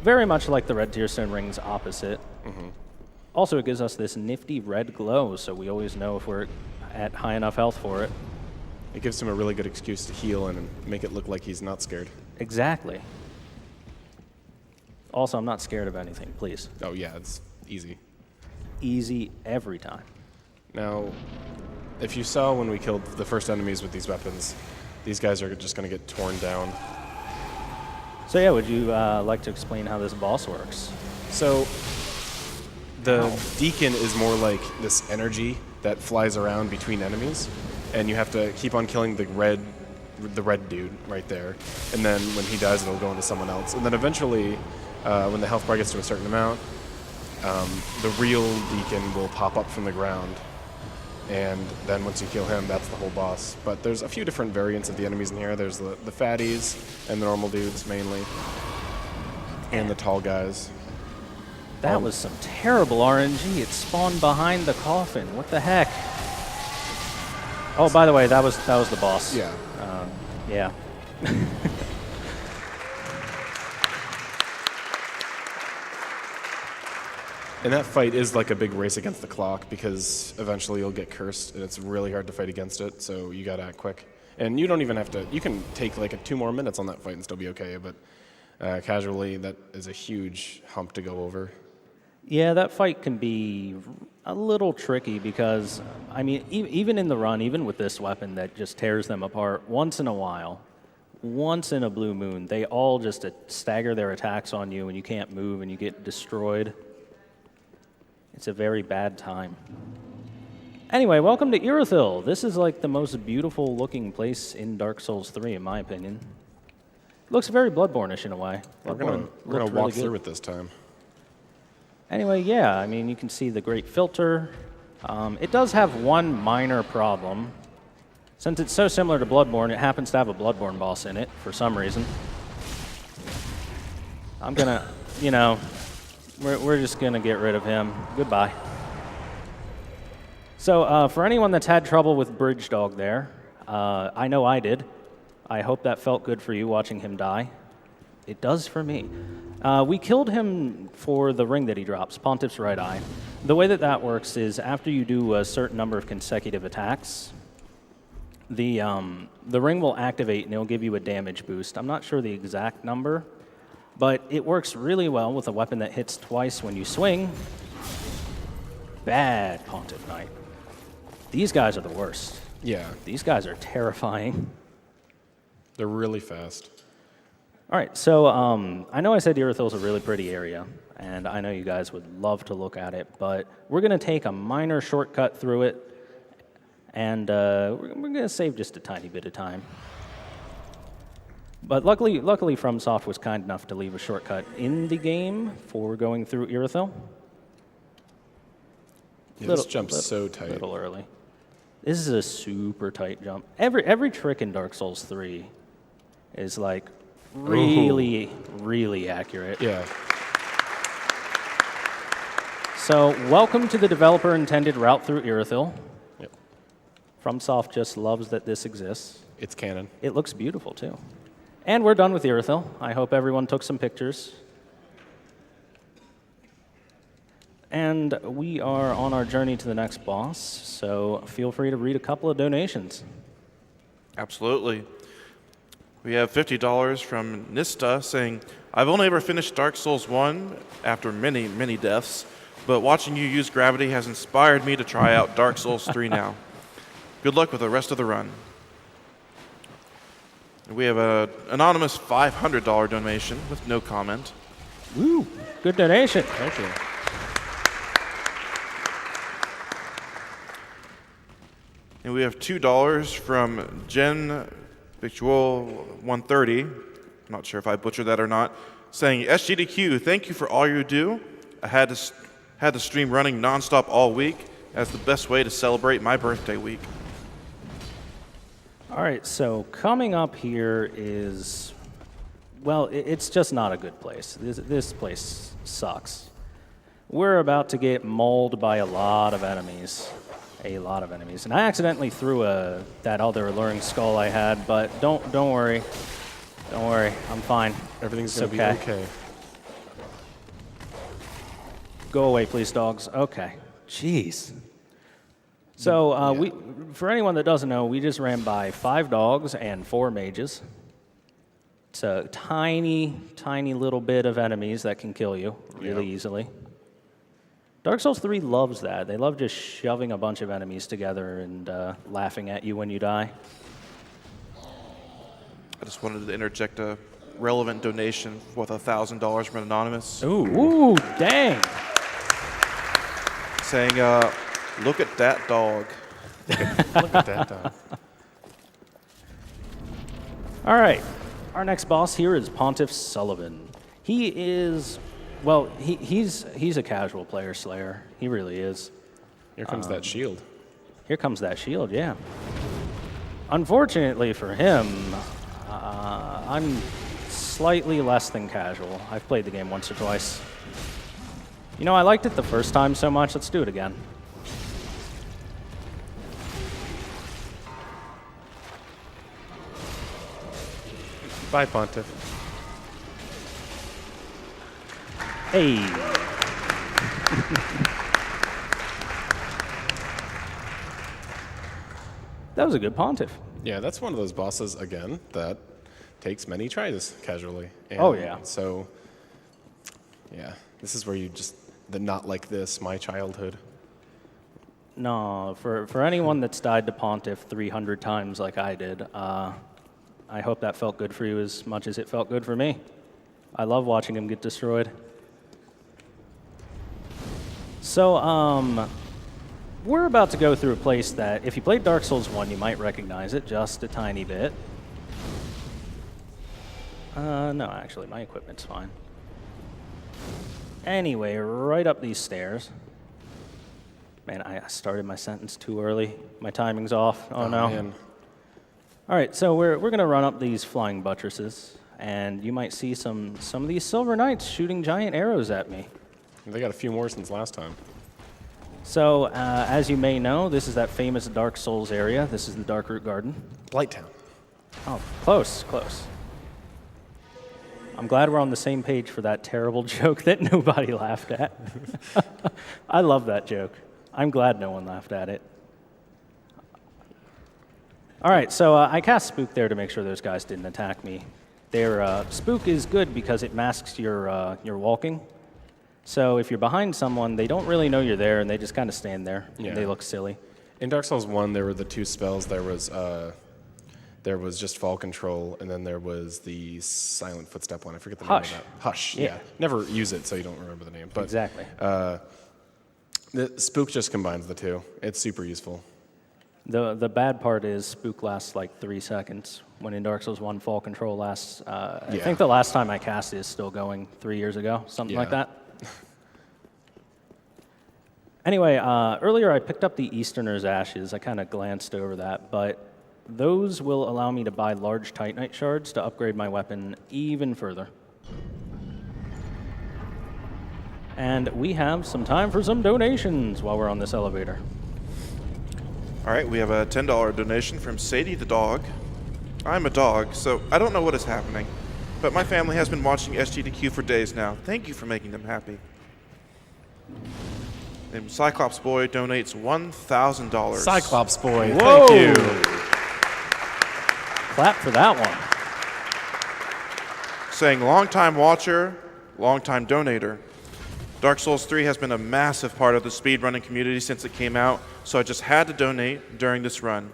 very much like the red tearstone ring's opposite. Mm-hmm. Also, it gives us this nifty red glow, so we always know if we're at high enough health for it. It gives him a really good excuse to heal and make it look like he's not scared. Exactly. Also, I'm not scared of anything, please. Oh, yeah, it's easy. Easy every time. Now, if you saw when we killed the first enemies with these weapons, these guys are just going to get torn down. So yeah, would you like to explain how this boss works? So, the Deacon is more like this energy that flies around between enemies, and you have to keep on killing the red dude right there, and then when he dies, it'll go into someone else. And then eventually, when the health bar gets to a certain amount, the real Deacon will pop up from the ground, and then once you kill him, that's the whole boss. But there's a few different variants of the enemies in here. There's the fatties and the normal dudes mainly, and the tall guys. That was some terrible RNG. It spawned behind the coffin. What the heck? Oh, by the way, that was the boss. Yeah. Yeah. And that fight is like a big race against the clock because eventually you'll get cursed and it's really hard to fight against it, so you gotta act quick. And you don't even have to, you can take like 2 more minutes on that fight and still be okay, but casually that is a huge hump to go over. Yeah, that fight can be a little tricky because, I mean, even in the run, even with this weapon that just tears them apart, once in a while, once in a blue moon, they all just stagger their attacks on you and you can't move and you get destroyed. It's a very bad time. Anyway, welcome to Irithyll. This is like the most beautiful looking place in Dark Souls 3, in my opinion. It looks very Bloodborne-ish in a way. We're gonna walk through it this time. Anyway, yeah, I mean, you can see the great filter. It does have one minor problem. Since it's so similar to Bloodborne, it happens to have a Bloodborne boss in it for some reason. I'm gonna, you know, we're just gonna get rid of him. Goodbye. So for anyone that's had trouble with Bridge Dog there, I know I did. I hope that felt good for you watching him die. It does for me. We killed him for the ring that he drops, Pontiff's Right Eye. The way that that works is after you do a certain number of consecutive attacks, the ring will activate and it'll give you a damage boost. I'm not sure the exact number, but it works really well with a weapon that hits twice when you swing. Bad Pontiff Knight. These guys are the worst. Yeah, These guys are terrifying. they're really fast. All right, so I know I said Irithyll's a really pretty area, and I know you guys would love to look at it, but we're going to take a minor shortcut through it, and we're going to save just a tiny bit of time. But luckily, FromSoft was kind enough to leave a shortcut in the game for going through Irithyll. Yeah, this jump's so tight. A little early. This is a super tight jump. Every trick in Dark Souls 3 is like really, really accurate. Yeah. So welcome to the developer-intended route through Irithyll. Yep. FromSoft just loves that this exists. It's canon. It looks beautiful, too. And we're done with Irithyll. I hope everyone took some pictures. And we are on our journey to the next boss, so feel free to read a couple of donations. Absolutely. We have $50 from Nista saying, I've only ever finished Dark Souls 1 after many, many deaths, but watching you use gravity has inspired me to try out Dark Souls 3 now. Good luck with the rest of the run. We have an anonymous $500 donation with no comment. Woo! Good donation. Thank you. And we have $2 from Jen Victual 130. I'm not sure if I butchered that or not. Saying, SGDQ, thank you for all you do. I had the stream running nonstop all week as the best way to celebrate my birthday week. All right, so coming up here is, well, it's just not a good place. This place sucks. We're about to get mauled by a lot of enemies. And I accidentally threw that other alluring skull I had, but don't worry. Don't worry, I'm fine. Everything's It's going to be okay. Go away, please, dogs. Okay. Jeez. So for anyone that doesn't know, we just ran by 5 dogs and 4 mages. It's a tiny, tiny little bit of enemies that can kill you really easily. Dark Souls 3 loves that. They love just shoving a bunch of enemies together and laughing at you when you die. I just wanted to interject a relevant donation worth $1,000 from an anonymous. Ooh, dang. Saying, look at that dog. Look at that, dog. All right, our next boss here is Pontiff Sullivan. He is, well, he's a casual player slayer. He really is. Here comes that shield. Here comes that shield, yeah. Unfortunately for him, I'm slightly less than casual. I've played the game once or twice. You know, I liked it the first time so much, let's do it again. Bye, Pontiff. Hey. That was a good Pontiff. Yeah, that's one of those bosses, again, that takes many tries casually. And Oh, yeah. So, yeah, this is where you just, the not like this, my childhood. No, for anyone that's died to Pontiff 300 times like I did, I hope that felt good for you as much as it felt good for me. I love watching him get destroyed. So, we're about to go through a place that, if you played Dark Souls 1, you might recognize it just a tiny bit. No, actually, my equipment's fine. Anyway, right up these stairs. Man, I started my sentence too early. My timing's off. Oh no. Man. All right, so we're going to run up these flying buttresses, and you might see some of these Silver Knights shooting giant arrows at me. They got a few more since last time. So, as you may know, this is that famous Dark Souls area. This is the Darkroot Garden. Blighttown. Oh, close, close. I'm glad we're on the same page for that terrible joke that nobody laughed at. I love that joke. I'm glad no one laughed at it. All right, so I cast Spook there to make sure those guys didn't attack me. Their Spook is good because it masks your walking. So if you're behind someone, they don't really know you're there, and they just kind of stand there. Yeah. And they look silly. In Dark Souls 1, there were the 2 spells. There was just fall control, and then there was the silent footstep one. I forget the name of that. Hush. Yeah. Never use it, so you don't remember the name. But Exactly. the Spook just combines the two. It's super useful. The bad part is Spook lasts like 3 seconds, when in Dark Souls 1, fall control lasts, I think the last time I cast it is still going 3 years ago, something like that. Anyway, earlier I picked up the Easterner's Ashes. I kind of glanced over that, but those will allow me to buy large Titanite shards to upgrade my weapon even further. And we have some time for some donations while we're on this elevator. All right, we have a $10 donation from Sadie the dog. I'm a dog, so I don't know what is happening, but my family has been watching SGDQ for days now. Thank you for making them happy. And Cyclops Boy donates $1,000. Cyclops Boy, Whoa. thank you. Clap for that one. Saying long-time watcher, long-time donator. Dark Souls 3 has been a massive part of the speedrunning community since it came out, so I just had to donate during this run.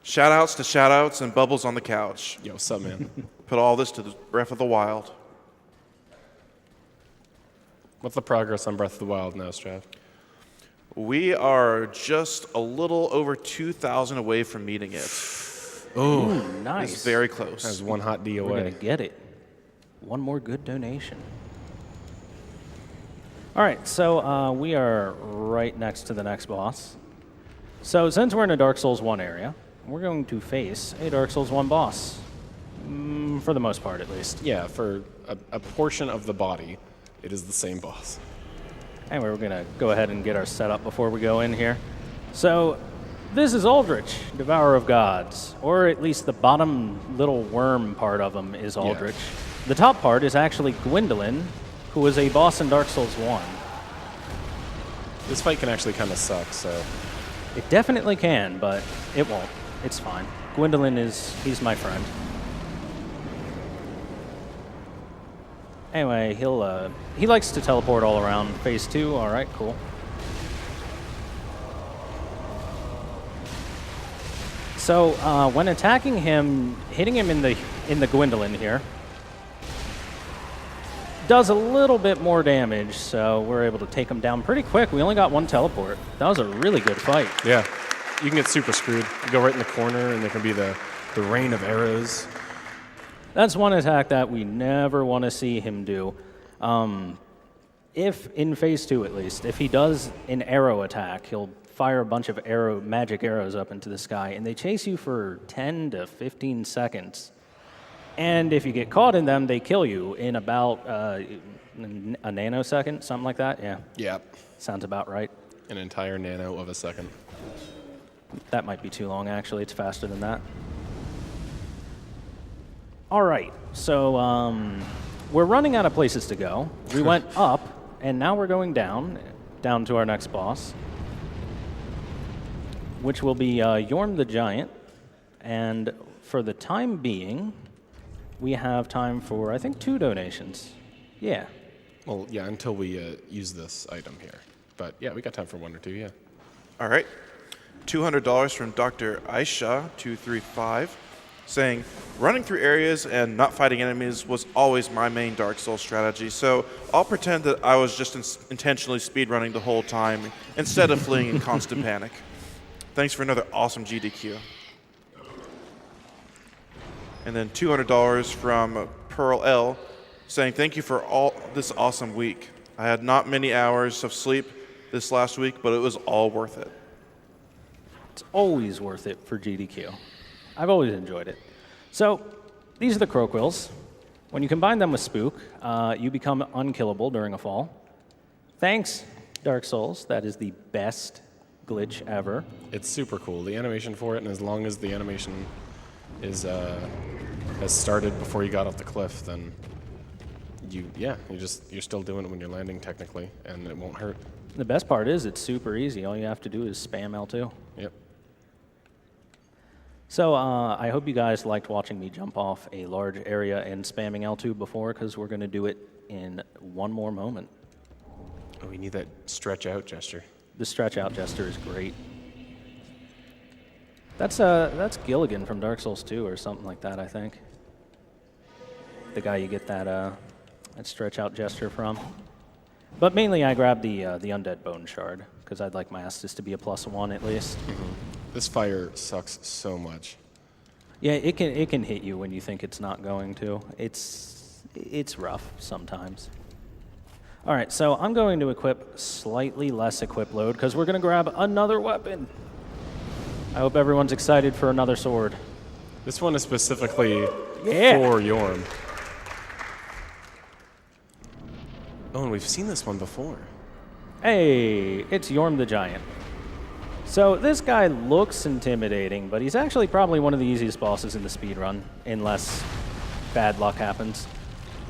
Shoutouts to Shoutouts and Bubbles on the Couch. Yo, what's up, man? Put all this to the Breath of the Wild. What's the progress on Breath of the Wild now, Strav? We are just a little over 2,000 away from meeting it. Ooh, nice. It's very close. That's one hot D We're away. going to get it. One more good donation. All right, so we are right next to the next boss. So since we're in a Dark Souls 1 area, we're going to face a Dark Souls 1 boss. For the most part, at least. Yeah, for a portion of the body, it is the same boss. Anyway, we're going to go ahead and get our setup before we go in here. So this is Aldrich, Devourer of Gods, or at least the bottom little worm part of him is Aldrich. The top part is actually Gwendolyn, who was a boss in Dark Souls 1. This fight can actually kind of suck, so... It definitely can, but it won't. It's fine. Gwendolyn he's my friend. Anyway, he likes to teleport all around phase 2. All right, cool. So when attacking him, hitting him in the Gwendolyn here does a little bit more damage, so we're able to take him down pretty quick. We only got 1 teleport. That was a really good fight. Yeah, you can get super screwed. You go right in the corner, and there can be the rain of arrows. That's one attack that we never want to see him do. If, in phase 2 at least, if he does an arrow attack, he'll fire a bunch of magic arrows up into the sky, and they chase you for 10 to 15 seconds. And if you get caught in them, they kill you in about a nanosecond, something like that. Yeah. Yeah. Sounds about right. An entire nano of a second. That might be too long, actually. It's faster than that. All right. So we're running out of places to go. We went up, and now we're going down to our next boss, which will be Yorm the Giant. And for the time being, we have time for, I think, 2 donations. Yeah. Well, yeah, until we use this item here. But yeah, we got time for 1 or 2, yeah. All right. $200 from Dr. Aisha235, saying, running through areas and not fighting enemies was always my main Dark Souls strategy, so I'll pretend that I was just intentionally speedrunning the whole time instead of fleeing in constant panic. Thanks for another awesome GDQ. And then $200 from Pearl L, saying, thank you for all this awesome week. I had not many hours of sleep this last week, but it was all worth it. It's always worth it for GDQ. I've always enjoyed it. So these are the crow quills. When you combine them with Spook, you become unkillable during a fall. Thanks, Dark Souls. That is the best glitch ever. It's super cool. The animation for it, and as long as the animation is has started before you got off the cliff, then you're still doing it when you're landing technically, and it won't hurt. The best part is it's super easy. All you have to do is spam L2. Yep. So I hope you guys liked watching me jump off a large area and spamming L2 before, because we're going to do it in one more moment. Oh, we need that stretch out gesture. The stretch out gesture is great. That's Gilligan from Dark Souls 2 or something like that, I think. The guy you get that stretch out gesture from. But mainly I grabbed the Undead Bone Shard, because I'd like my Estus to be a +1 at least. Mm-hmm. This fire sucks so much. Yeah, it can hit you when you think it's not going to. It's rough sometimes. All right, so I'm going to equip slightly less equip load because we're going to grab another weapon. I hope everyone's excited for another sword. This one is specifically Yeah. for Yorm. Oh, and we've seen this one before. Hey, it's Yorm the Giant. So this guy looks intimidating, but he's actually probably one of the easiest bosses in the speedrun, unless bad luck happens.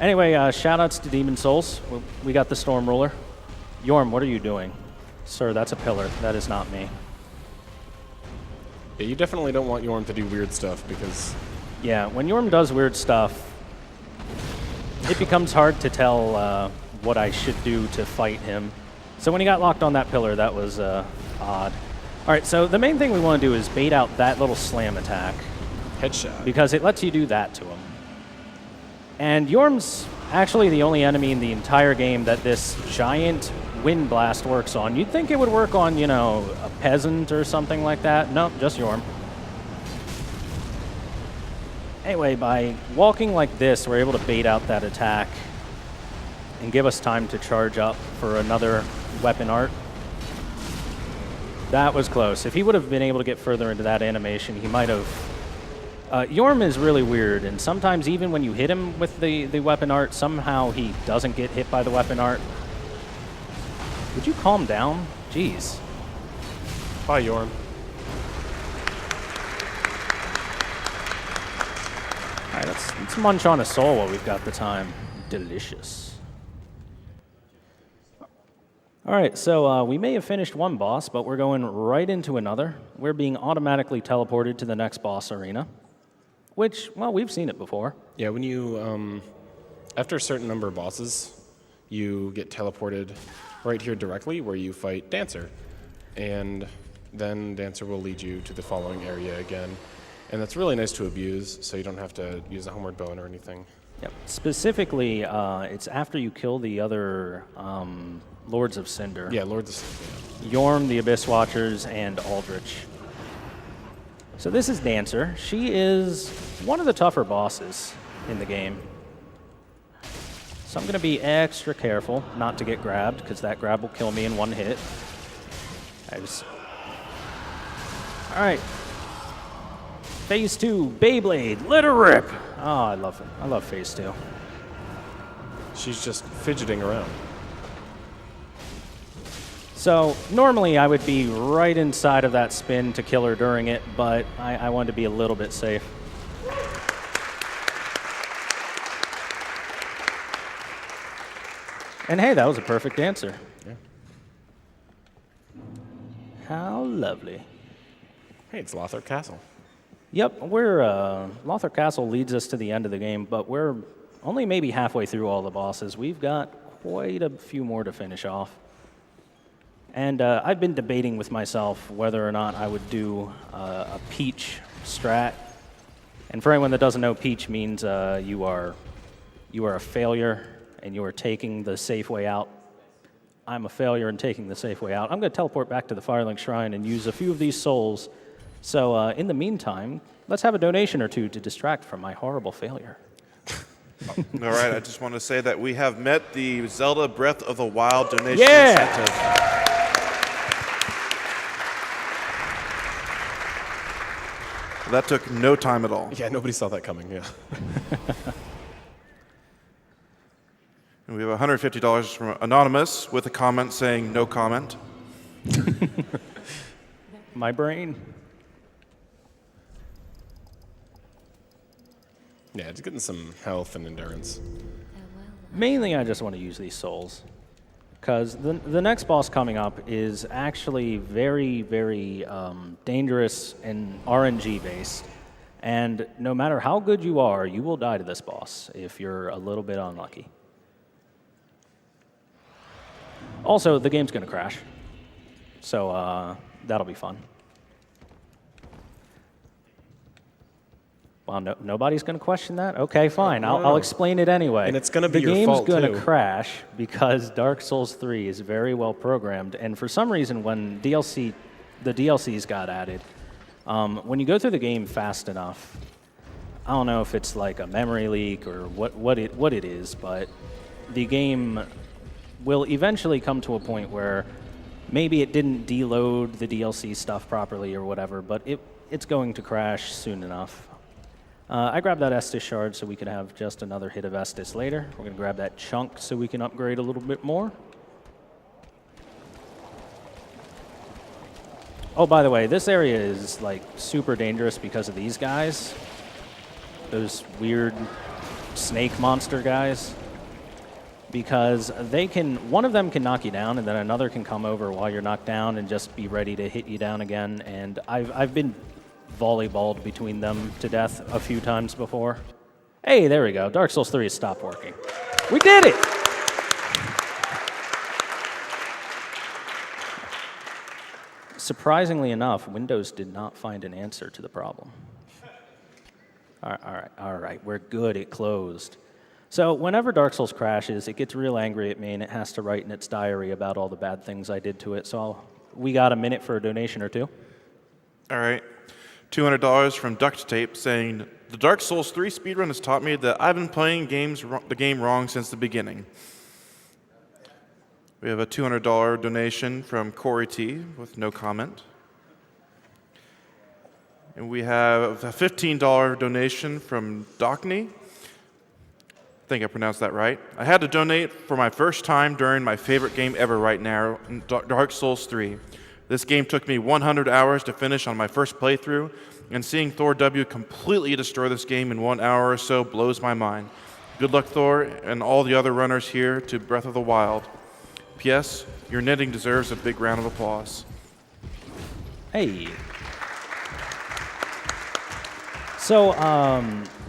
Anyway, shoutouts to Demon Souls. We got the Storm Ruler. Yorm, what are you doing? Sir, that's a pillar. That is not me. Yeah, you definitely don't want Yorm to do weird stuff because... Yeah, when Yorm does weird stuff, it becomes hard to tell what I should do to fight him. So when he got locked on that pillar, that was odd. All right, so the main thing we want to do is bait out that little slam attack. Headshot. Because it lets you do that to him. And Yorm's actually the only enemy in the entire game that this giant wind blast works on. You'd think it would work on, you know, a peasant or something like that. Nope, just Yorm. Anyway, by walking like this, we're able to bait out that attack and give us time to charge up for another weapon art. That was close. If he would have been able to get further into that animation, he might have... Yorm is really weird, and sometimes even when you hit him with the weapon art, somehow he doesn't get hit by the weapon art. Would you calm down? Jeez. Bye, Yorm. All right, let's munch on a soul while we've got the time. Delicious. All right, so we may have finished one boss, but we're going right into another. We're being automatically teleported to the next boss arena, which, well, we've seen it before. Yeah, when you, after a certain number of bosses, you get teleported right here directly where you fight Dancer. And then Dancer will lead you to the following area again. And that's really nice to abuse, so you don't have to use a homeward bone or anything. Yep. Specifically, it's after you kill the other Lords of Cinder. Yeah, Lords of Cinder. Yorm, the Abyss Watchers, and Aldrich. So this is Dancer. She is one of the tougher bosses in the game. So I'm going to be extra careful not to get grabbed, because that grab will kill me in one hit. All right. Phase 2, Beyblade, let her rip! Oh, I love it. I love Phase 2. She's just fidgeting around. So normally I would be right inside of that spin to kill her during it, but I wanted to be a little bit safe. And hey, that was a perfect answer. Yeah. How lovely. Hey, it's Lothar Castle. Yep, Lothar Castle leads us to the end of the game, but we're only maybe halfway through all the bosses. We've got quite a few more to finish off. And I've been debating with myself whether or not I would do a Peach strat. And for anyone that doesn't know, Peach means you are a failure and you are taking the safe way out. I'm a failure in taking the safe way out. I'm going to teleport back to the Firelink Shrine and use a few of these souls. So in the meantime, let's have a donation or two to distract from my horrible failure. All right, I just want to say that we have met the Zelda Breath of the Wild donation incentive. That took no time at all. Yeah, nobody saw that coming, yeah. And we have $150 from Anonymous with a comment saying no comment. My brain. Yeah, it's getting some health and endurance. Mainly, I just want to use these souls. Because the next boss coming up is actually very, very dangerous and RNG based. And no matter how good you are, you will die to this boss if you're a little bit unlucky. Also, the game's going to crash. So that'll be fun. Well, nobody's going to question that? Okay, fine. I'll explain it anyway. And it's going to be your fault, The game's going too. to crash because Dark Souls 3 is very well programmed. And for some reason, when the DLCs got added, when you go through the game fast enough, I don't know if it's like a memory leak or what it is, but the game will eventually come to a point where maybe it didn't deload the DLC stuff properly or whatever, but it's going to crash soon enough. I grabbed that Estus shard so we could have just another hit of Estus later. We're going to grab that chunk so we can upgrade a little bit more. Oh, by the way, this area is like super dangerous because of these guys. Those weird snake monster guys. Because one of them can knock you down, and then another can come over while you're knocked down and just be ready to hit you down again. And I've been volleyballed between them to death a few times before. Hey, there we go. Dark Souls 3 has stopped working. We did it! Surprisingly enough, Windows did not find an answer to the problem. All right, we're good. It closed. So whenever Dark Souls crashes, it gets real angry at me, and it has to write in its diary about all the bad things I did to it. So we got a minute for a donation or two. All right. $200 from Duct Tape saying, the Dark Souls 3 speedrun has taught me that I've been playing the game wrong since the beginning. We have a $200 donation from Corey T with no comment. And we have a $15 donation from Dockney. I think I pronounced that right. I had to donate for my first time during my favorite game ever right now, Dark Souls 3. This game took me 100 hours to finish on my first playthrough, and seeing Thor W completely destroy this game in 1 hour or so blows my mind. Good luck, Thor, and all the other runners here to Breath of the Wild. P.S. Your knitting deserves a big round of applause. Hey. So,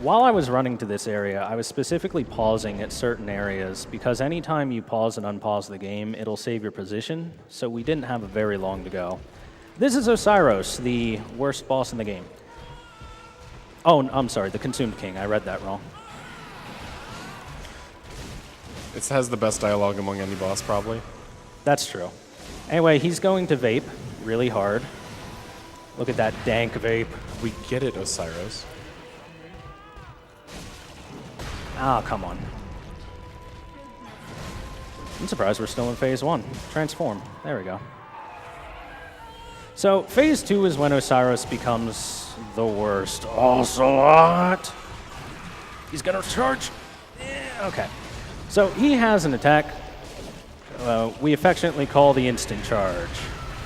while I was running to this area, I was specifically pausing at certain areas because anytime you pause and unpause the game, it'll save your position, so we didn't have a very long to go. This is Osiris, the worst boss in the game. Oh, I'm sorry, the Consumed King. I read that wrong. It has the best dialogue among any boss, probably. That's true. Anyway, he's going to vape really hard. Look at that dank vape. We get it, Osiris. Ah, come on. I'm surprised we're still in Phase 1. Transform. There we go. So, Phase 2 is when Osiris becomes the worst. Ocelot! He's gonna charge. Okay. So, he has an attack we affectionately call the instant charge,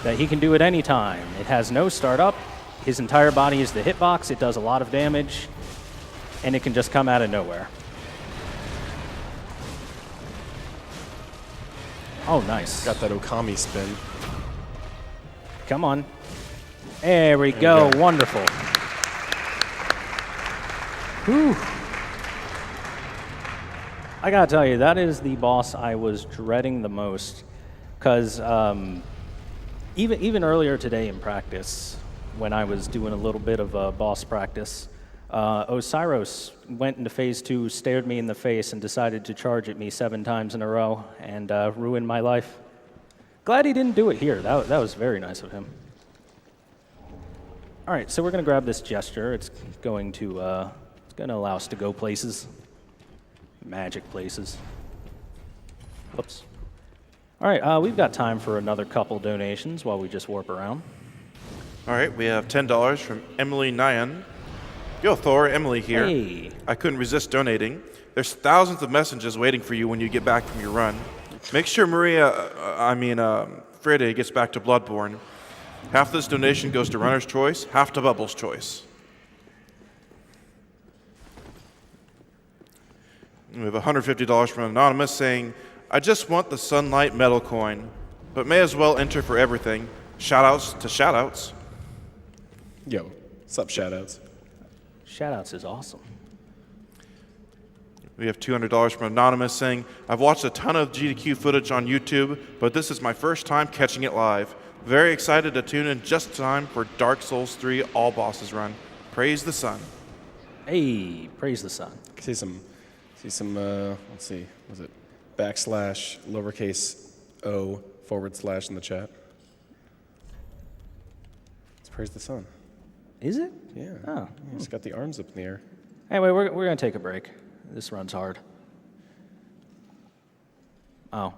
that he can do at any time. It has no startup. His entire body is the hitbox. It does a lot of damage, and it can just come out of nowhere. Oh, nice. Got that Okami spin. Come on. There we go. Wonderful. Whew. I gotta tell you, that is the boss I was dreading the most, because even earlier today in practice, when I was doing a little bit of boss practice, Osiris went into Phase 2, stared me in the face, and decided to charge at me 7 times in a row and ruin my life. Glad he didn't do it here. That was very nice of him. All right, so we're going to grab this gesture. It's going to allow us to go places, magic places. Whoops. All right, we've got time for another couple donations while we just warp around. All right, we have $10 from Emily Nyan. Yo, Thor, Emily here. Hey. I couldn't resist donating. There's thousands of messages waiting for you when you get back from your run. Make sure Friday gets back to Bloodborne. Half this donation goes to Runner's Choice, half to Bubbles' Choice. We have $150 from Anonymous saying, I just want the Sunlight Metal Coin, but may as well enter for everything. Shoutouts to shoutouts. Yo, sup, shoutouts. Shoutouts is awesome. We have $200 from Anonymous saying, I've watched a ton of GDQ footage on YouTube, but this is my first time catching it live. Very excited to tune in just in time for Dark Souls 3 All Bosses run. Praise the sun. Hey, praise the sun. See some, let's see, was it backslash lowercase o / in the chat? Let's praise the sun. Is it? Yeah. Oh. Yeah, it's got the arms up in the air. Anyway, we're going to take a break. This run's hard. Oh,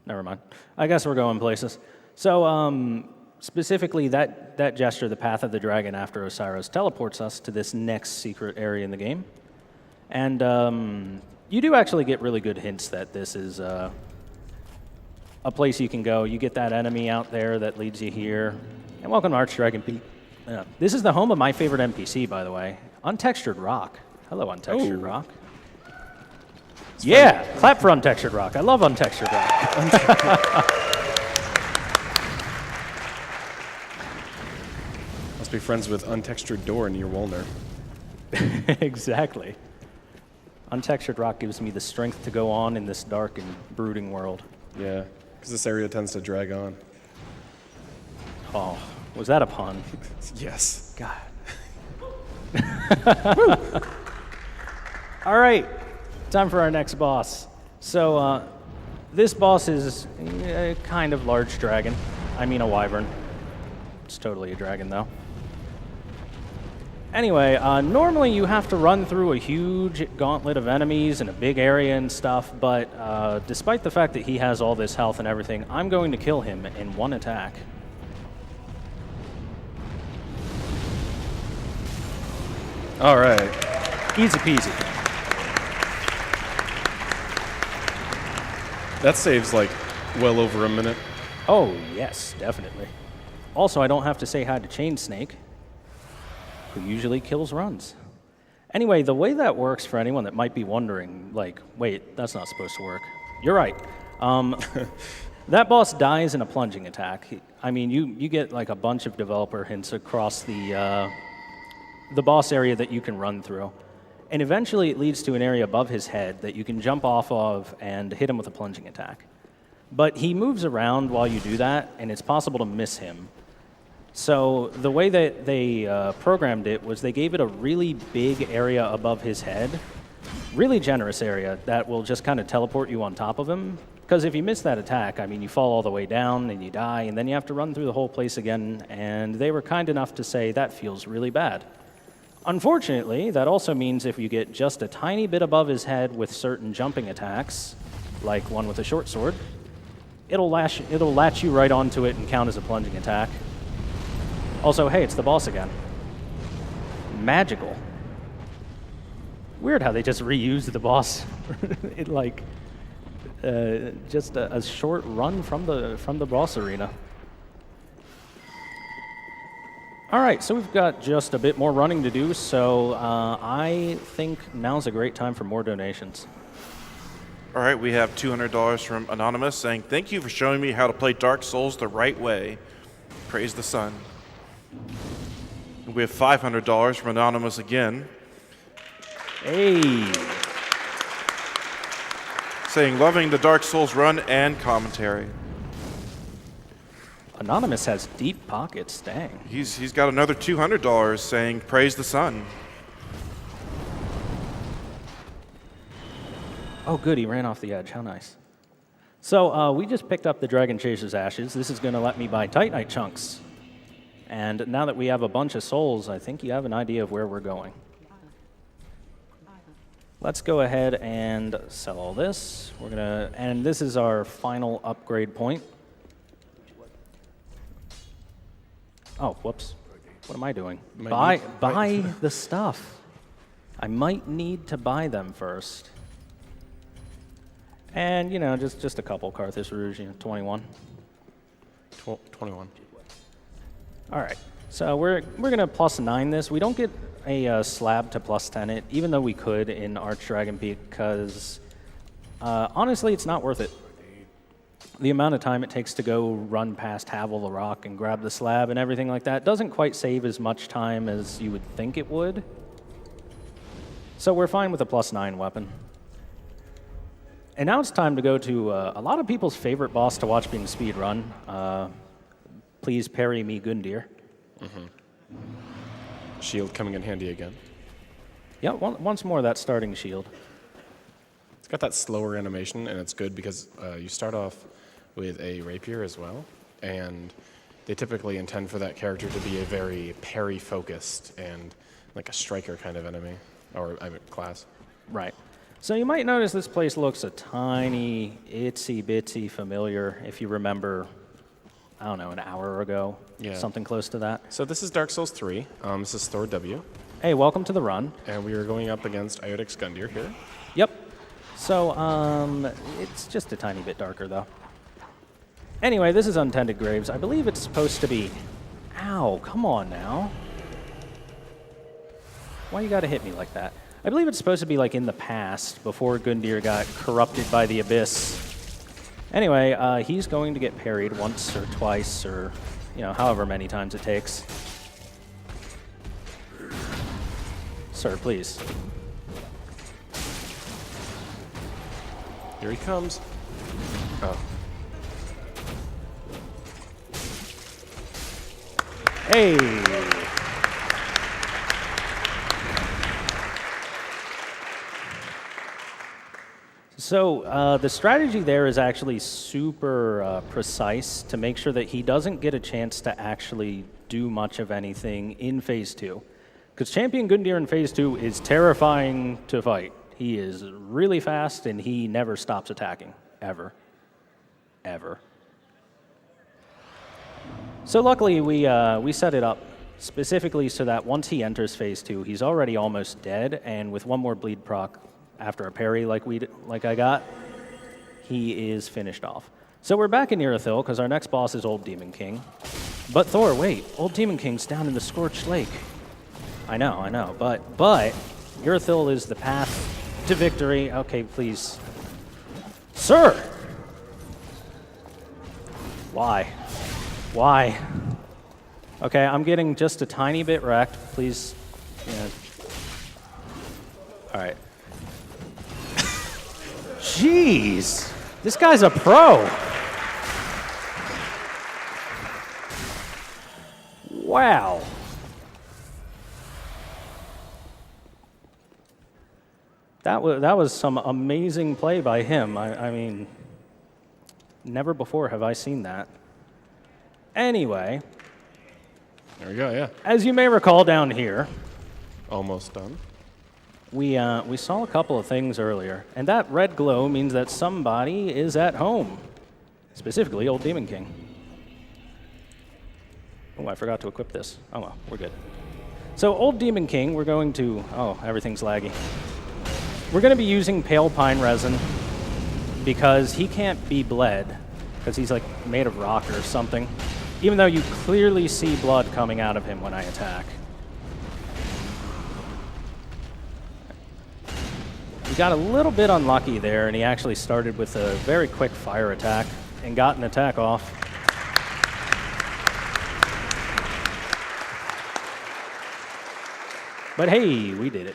never mind. I guess we're going places. So specifically, that gesture, the Path of the Dragon after Osiris, teleports us to this next secret area in the game. And you do actually get really good hints that this is a place you can go. You get that enemy out there that leads you here. And welcome to Archdragon Peak. This is the home of my favorite NPC, by the way, Untextured Rock. Hello, Untextured Rock. Yeah, clap for Untextured Rock. I love Untextured Rock. Must be friends with Untextured Door near Walner. Exactly. Untextured Rock gives me the strength to go on in this dark and brooding world. Yeah, because this area tends to drag on. Oh, was that a pun? Yes. God. All right, time for our next boss. So this boss is a kind of large dragon. I mean a wyvern. It's totally a dragon, though. Anyway, normally you have to run through a huge gauntlet of enemies in a big area and stuff, but despite the fact that he has all this health and everything, I'm going to kill him in one attack. All right. Easy peasy. That saves like well over a minute. Oh, yes, definitely. Also, I don't have to say hi to Chain Snake, who usually kills runs. Anyway, the way that works for anyone that might be wondering, like, wait, that's not supposed to work. You're right. That boss dies in a plunging attack. I mean, you get like a bunch of developer hints across the boss area that you can run through. And eventually it leads to an area above his head that you can jump off of and hit him with a plunging attack. But he moves around while you do that, and it's possible to miss him. So the way that they programmed it was they gave it a really big area above his head, really generous area that will just kind of teleport you on top of him. Because if you miss that attack, I mean, you fall all the way down and you die, and then you have to run through the whole place again, and they were kind enough to say that feels really bad. Unfortunately, that also means if you get just a tiny bit above his head with certain jumping attacks, like one with a short sword, it'll latch you right onto it and count as a plunging attack. Also, hey, it's the boss again. Magical. Weird how they just reused the boss. It like just a short run from the boss arena. All right, so we've got just a bit more running to do, so I think now's a great time for more donations. All right, we have $200 from Anonymous saying, thank you for showing me how to play Dark Souls the right way. Praise the sun. We have $500 from Anonymous again. Hey. Saying, loving the Dark Souls run and commentary. Anonymous has deep pockets, dang. He's got another $200 saying, praise the sun. Oh, good, he ran off the edge. How nice. So we just picked up the Dragon Chaser's Ashes. This is going to let me buy Titanite chunks. And now that we have a bunch of souls, I think you have an idea of where we're going. Let's go ahead and sell all this. And this is our final upgrade point. Oh, whoops. What am I doing? Might Buy the stuff. I might need to buy them first. And, you know, just a couple Carthus Rouge, 21. 21. All right. So we're going to +9 this. We don't get a slab to +10 it, even though we could in Archdragon Peak, because honestly, it's not worth it. The amount of time it takes to go run past Havel the Rock and grab the slab and everything like that doesn't quite save as much time as you would think it would. So we're fine with a +9 weapon. And now it's time to go to a lot of people's favorite boss to watch being speedrun. Please parry me, Gundyr. Shield coming in handy again. Yeah, once more that starting shield. It's got that slower animation, and it's good because you start off with a rapier as well, and they typically intend for that character to be a very parry-focused and like a striker kind of enemy, or I mean, class. Right. So you might notice this place looks a tiny, itsy-bitsy familiar if you remember, I don't know, an hour ago, something close to that. So this is Dark Souls 3. This is Thor W. Hey, welcome to the run. And we are going up against Iotix Gundyr here. Yep. So it's just a tiny bit darker, though. Anyway, this is Untended Graves. I believe it's supposed to be... Ow, come on now. Why you gotta hit me like that? I believe it's supposed to be like in the past, before Gundyr got corrupted by the Abyss. Anyway, he's going to get parried once or twice or, you know, however many times it takes. Sir, please. Here he comes. Oh. Hey! So the strategy there is actually super precise to make sure that he doesn't get a chance to actually do much of anything in Phase 2. Because Champion Gundyr in Phase 2 is terrifying to fight. He is really fast, and he never stops attacking, ever. Ever. So luckily, we set it up specifically so that once he enters Phase 2, he's already almost dead, and with one more bleed proc after a parry like I got, he is finished off. So we're back in Irithyll, because our next boss is Old Demon King. But Thor, wait, Old Demon King's down in the Scorched Lake. I know, but Irithyll is the path to victory. Okay, please. Sir! Why? Okay, I'm getting just a tiny bit wrecked. Please. Yeah. All right. Jeez! This guy's a pro! Wow. That was some amazing play by him. I mean, never before have I seen that. Anyway. There we go, yeah. As you may recall down here, almost done. We saw a couple of things earlier, and that red glow means that somebody is at home, specifically Old Demon King. Oh, I forgot to equip this. Oh well, we're good. So Old Demon King, we're going to, oh, everything's laggy. We're going to be using Pale Pine Resin because he can't be bled, because he's like made of rock or something, even though you clearly see blood coming out of him when I attack. He got a little bit unlucky there, and he actually started with a very quick fire attack and got an attack off. But hey, we did it.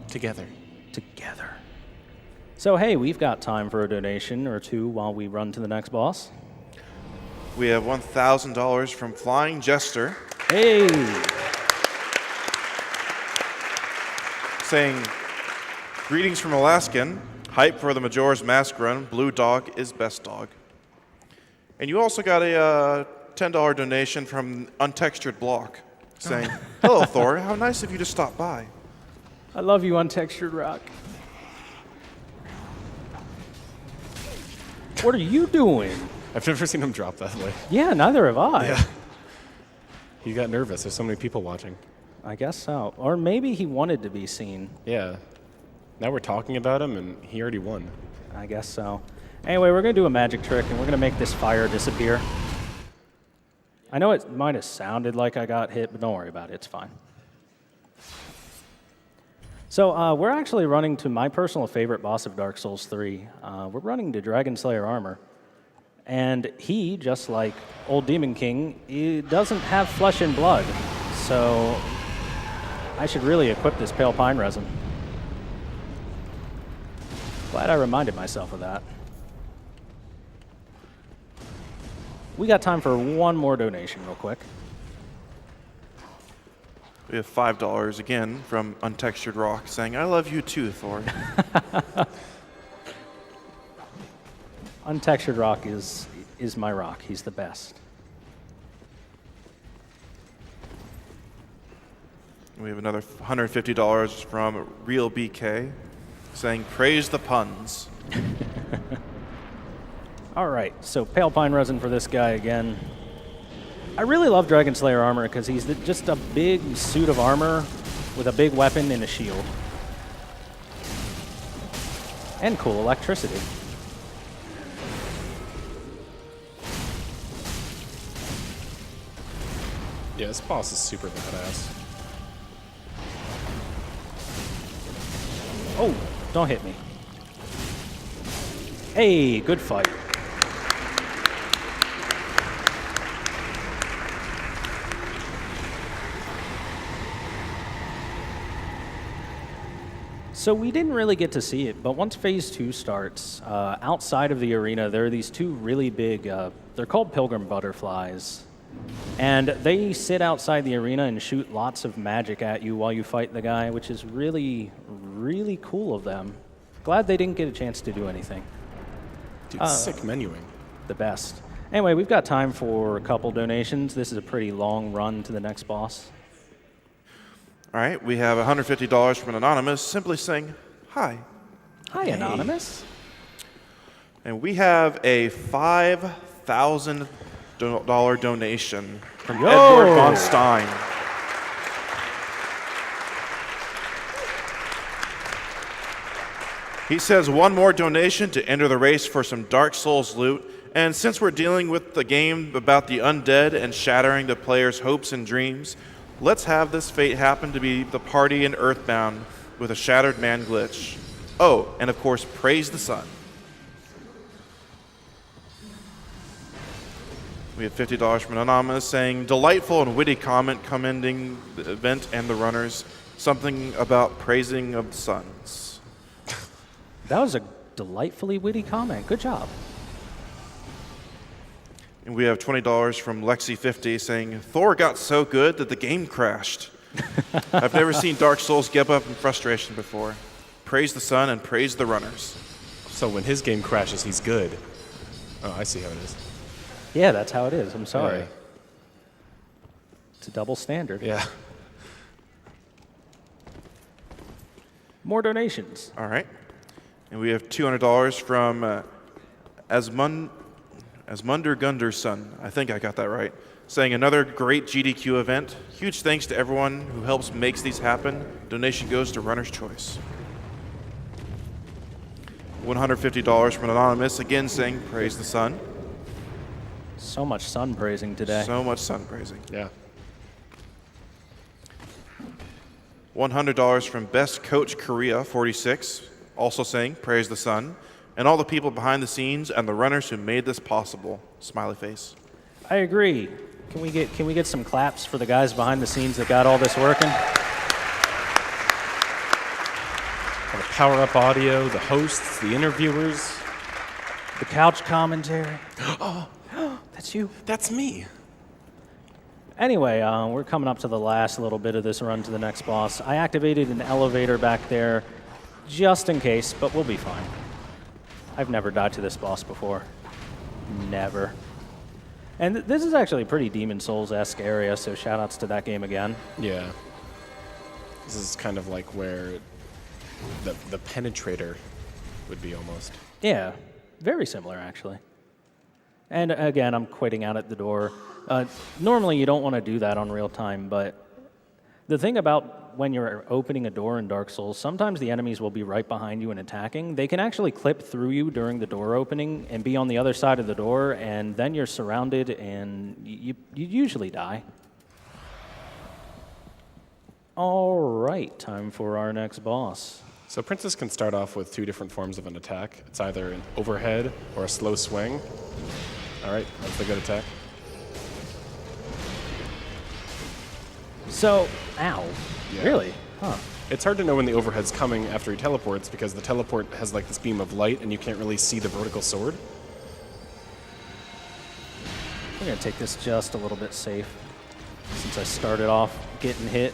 Together. So hey, we've got time for a donation or two while we run to the next boss. We have $1,000 from Flying Jester. Hey! Saying, greetings from Alaskan. Hype for the Majora's Mask run. Blue dog is best dog. And you also got a $10 donation from Untextured Block, saying, hello, Thor. How nice of you to stop by. I love you, Untextured Rock. What are you doing? I've never seen him drop that way. Yeah, neither have I. Yeah. He got nervous. There's so many people watching. I guess so. Or maybe he wanted to be seen. Yeah. Now we're talking about him, and he already won. I guess so. Anyway, we're going to do a magic trick, and we're going to make this fire disappear. I know it might have sounded like I got hit, but don't worry about it. It's fine. So we're actually running to my personal favorite boss of Dark Souls 3. We're running to Dragon Slayer armor. And he, just like old Demon King, he doesn't have flesh and blood. So I should really equip this pale pine resin. Glad I reminded myself of that. We got time for one more donation real quick. We have $5 again from Untextured Rock saying, I love you too, Thor. Untextured Rock is my rock. He's the best. We have another $150 from Real BK saying, praise the puns. All right, so pale pine resin for this guy again. I really love Dragon Slayer armor because he's just a big suit of armor with a big weapon and a shield. And cool electricity. Yeah, this boss is super badass. Oh, don't hit me. Hey, good fight. So we didn't really get to see it, but once Phase 2 starts, outside of the arena, there are these two really big, they're called pilgrim butterflies. And they sit outside the arena and shoot lots of magic at you while you fight the guy, which is really, really cool of them. Glad they didn't get a chance to do anything. Dude, sick menuing. The best. Anyway, we've got time for a couple donations. This is a pretty long run to the next boss. All right, we have $150 from an anonymous simply saying, hi. Hi, Anonymous. And we have a $5,000 donation from Edward Von Stein. He says one more donation to enter the race for some Dark Souls loot. And since we're dealing with the game about the undead and shattering the player's hopes and dreams, let's have this fate happen to be the party in Earthbound with a shattered man glitch. Oh, and of course, praise the sun. We have $50 from an anonymous saying, delightful and witty comment commending the event and the runners. Something about praising of the suns. That was a delightfully witty comment. Good job. And we have $20 from Lexi50 saying, Thor got so good that the game crashed. I've never seen Dark Souls give up in frustration before. Praise the sun and praise the runners. So when his game crashes, he's good. Oh, I see how it is. Yeah, that's how it is. I'm sorry. Yeah. It's a double standard. Yeah. More donations. All right. And we have $200 from Asmunder Gunder's son. I think I got that right. Saying another great GDQ event. Huge thanks to everyone who helps makes these happen. Donation goes to Runner's Choice. $150 from an anonymous, again saying praise the sun. So much sun praising today. So much sun praising. Yeah. $100 from Best Coach Korea 46, also saying praise the sun, and all the people behind the scenes and the runners who made this possible. Smiley face. I agree. Can we get some claps for the guys behind the scenes that got all this working? And the power-up audio, the hosts, the interviewers. The couch commentary. Oh, that's you. That's me. Anyway, we're coming up to the last little bit of this run to the next boss. I activated an elevator back there just in case, but we'll be fine. I've never died to this boss before. Never. And this is actually a pretty Demon Souls-esque area, so shout-outs to that game again. Yeah. This is kind of like where the Penetrator would be almost. Yeah, very similar, actually. And again, I'm quitting out at the door. Normally, you don't want to do that on real time, but the thing about when you're opening a door in Dark Souls, sometimes the enemies will be right behind you and attacking. They can actually clip through you during the door opening and be on the other side of the door, and then you're surrounded, and you usually die. All right, time for our next boss. So Princess can start off with 2 different forms of an attack. It's either an overhead or a slow swing. All right, that's the good attack. So, ow. Yeah. Really? Huh. It's hard to know when the overhead's coming after he teleports because the teleport has like this beam of light and you can't really see the vertical sword. We're going to take this just a little bit safe since I started off getting hit.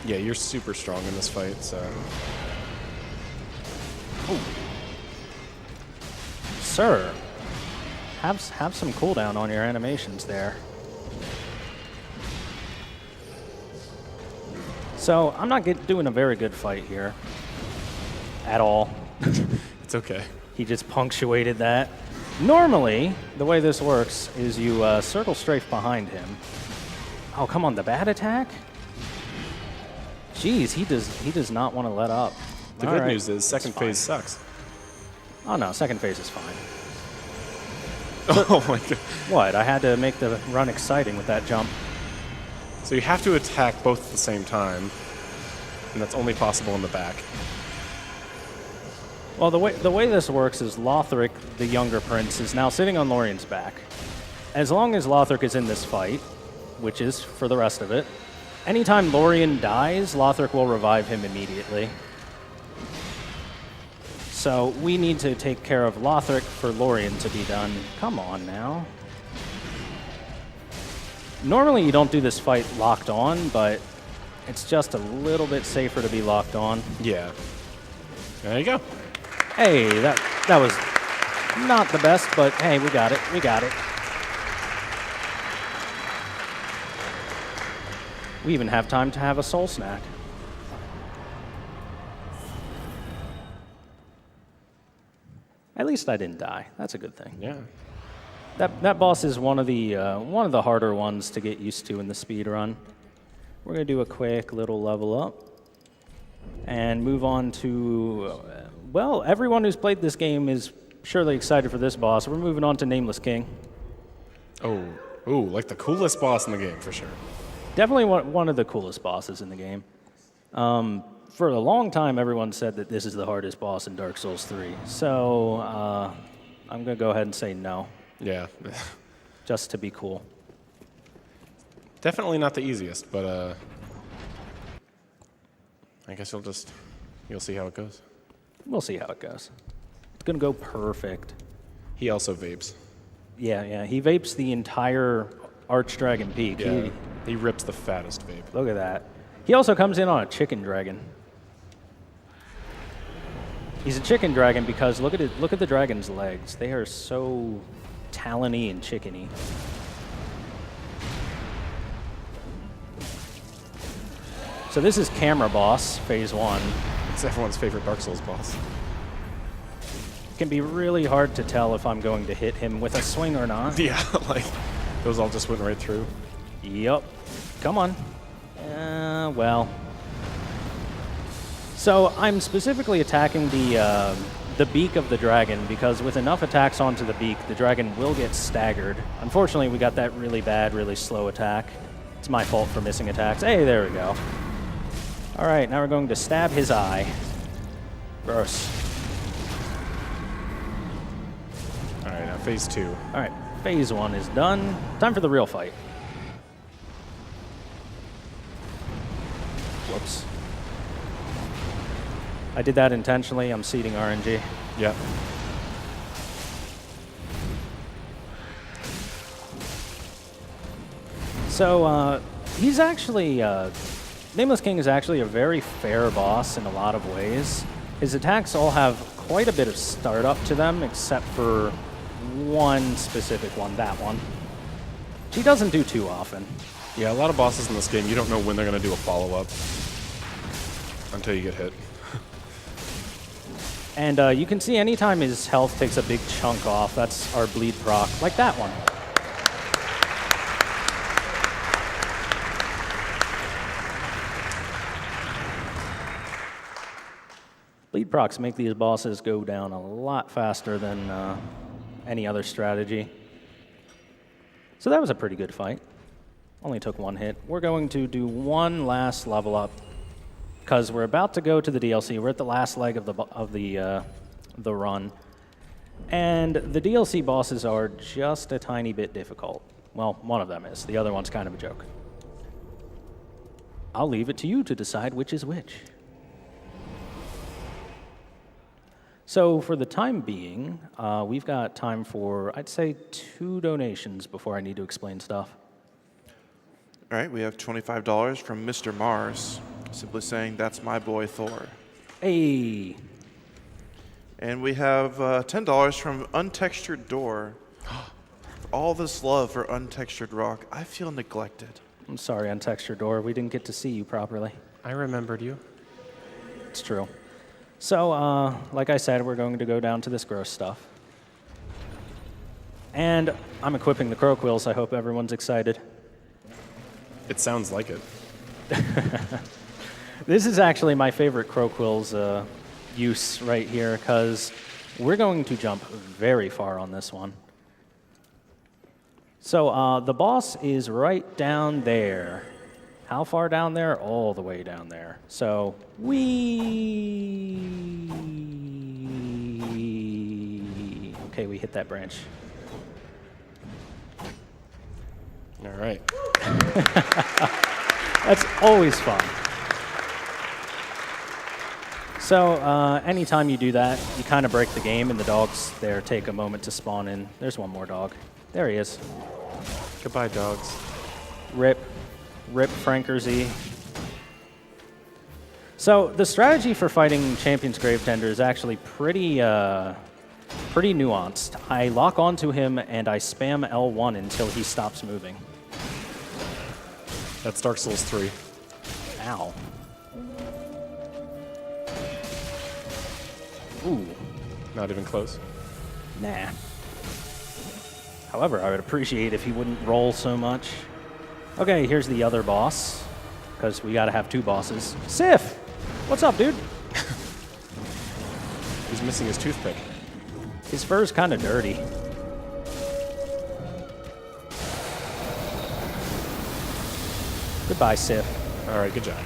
Yeah, you're super strong in this fight, so... Ooh. Sir, have some cooldown on your animations there. So I'm not doing a very good fight here at all. It's okay. He just punctuated that. Normally, the way this works is you circle strafe behind him. Oh, come on, the bad attack? Jeez, he does not want to let up. The good news is second phase sucks. Oh no, second phase is fine. Oh my god. What? I had to make the run exciting with that jump. So you have to attack both at the same time, and that's only possible in the back. Well, the way this works is Lothric, the younger prince, is now sitting on Lorien's back. As long as Lothric is in this fight, which is for the rest of it, anytime Lorien dies, Lothric will revive him immediately. So we need to take care of Lothric for Lorien to be done. Come on now. Normally you don't do this fight locked on, but it's just a little bit safer to be locked on. Yeah. There you go. Hey, that was not the best, but hey, we got it. We got it. We even have time to have a soul snack. At least I didn't die. That's a good thing. Yeah. That boss is one of the harder ones to get used to in the speed run. We're gonna do a quick little level up and move on to well, everyone who's played this game is surely excited for this boss. We're moving on to Nameless King. Oh, ooh, like the coolest boss in the game for sure. Definitely one of the coolest bosses in the game. For a long time, everyone said that this is the hardest boss in Dark Souls 3. So I'm gonna go ahead and say no. Yeah. Just to be cool. Definitely not the easiest, but I guess you'll see how it goes. We'll see how it goes. It's gonna go perfect. He also vapes. Yeah, he vapes the entire Archdragon Peak. Yeah. He rips the fattest vape. Look at that. He also comes in on a chicken dragon. He's a chicken dragon because look at the dragon's legs. They are so talony and chickeny. So this is Camera Boss, Phase 1. It's everyone's favorite Dark Souls boss. It can be really hard to tell if I'm going to hit him with a swing or not. Yeah, like those all just went right through. Yup. Come on. Well. So I'm specifically attacking the beak of the dragon because with enough attacks onto the beak, the dragon will get staggered. Unfortunately, we got that really bad, really slow attack. It's my fault for missing attacks. Hey, there we go. All right, now we're going to stab his eye. Gross. All right, now phase 2. All right, phase 1 is done. Time for the real fight. Whoops. I did that intentionally. I'm seeding RNG. Yep. So he's actually, Nameless King is actually a very fair boss in a lot of ways. His attacks all have quite a bit of startup to them, except for one specific one, that one. She doesn't do too often. Yeah, a lot of bosses in this game, you don't know when they're going to do a follow-up until you get hit. And you can see anytime his health takes a big chunk off, that's our bleed proc, like that one. Lead procs make these bosses go down a lot faster than any other strategy. So that was a pretty good fight. Only took one hit. We're going to do one last level up because we're about to go to the DLC. We're at the last leg of the run. And the DLC bosses are just a tiny bit difficult. Well, one of them is. The other one's kind of a joke. I'll leave it to you to decide which is which. So for the time being, we've got time for, I'd say, 2 donations before I need to explain stuff. All right, we have $25 from Mr. Mars, simply saying, "That's my boy Thor." Hey. And we have $10 from Untextured Door. For all this love for Untextured Rock, I feel neglected. I'm sorry, Untextured Door. We didn't get to see you properly. I remembered you. It's true. So, like I said, we're going to go down to this gross stuff. And I'm equipping the crow quills. I hope everyone's excited. It sounds like it. This is actually my favorite crow quills use right here because we're going to jump very far on this one. So the boss is right down there. How far down there? All the way down there. So okay, we hit that branch. All right. That's always fun. So anytime you do that, you kind of break the game, and the dogs there take a moment to spawn in. There's one more dog. There he is. Goodbye, dogs. Rip Frankerzy. So the strategy for fighting Champion's Gravetender is actually pretty nuanced. I lock onto him and I spam L1 until he stops moving. That's Dark Souls 3. Ow. Ooh. Not even close. Nah. However, I would appreciate if he wouldn't roll so much. Okay, here's the other boss, because we gotta have 2 bosses. Sif! What's up, dude? He's missing his toothpick. His fur's kind of dirty. Goodbye, Sif. All right, good job.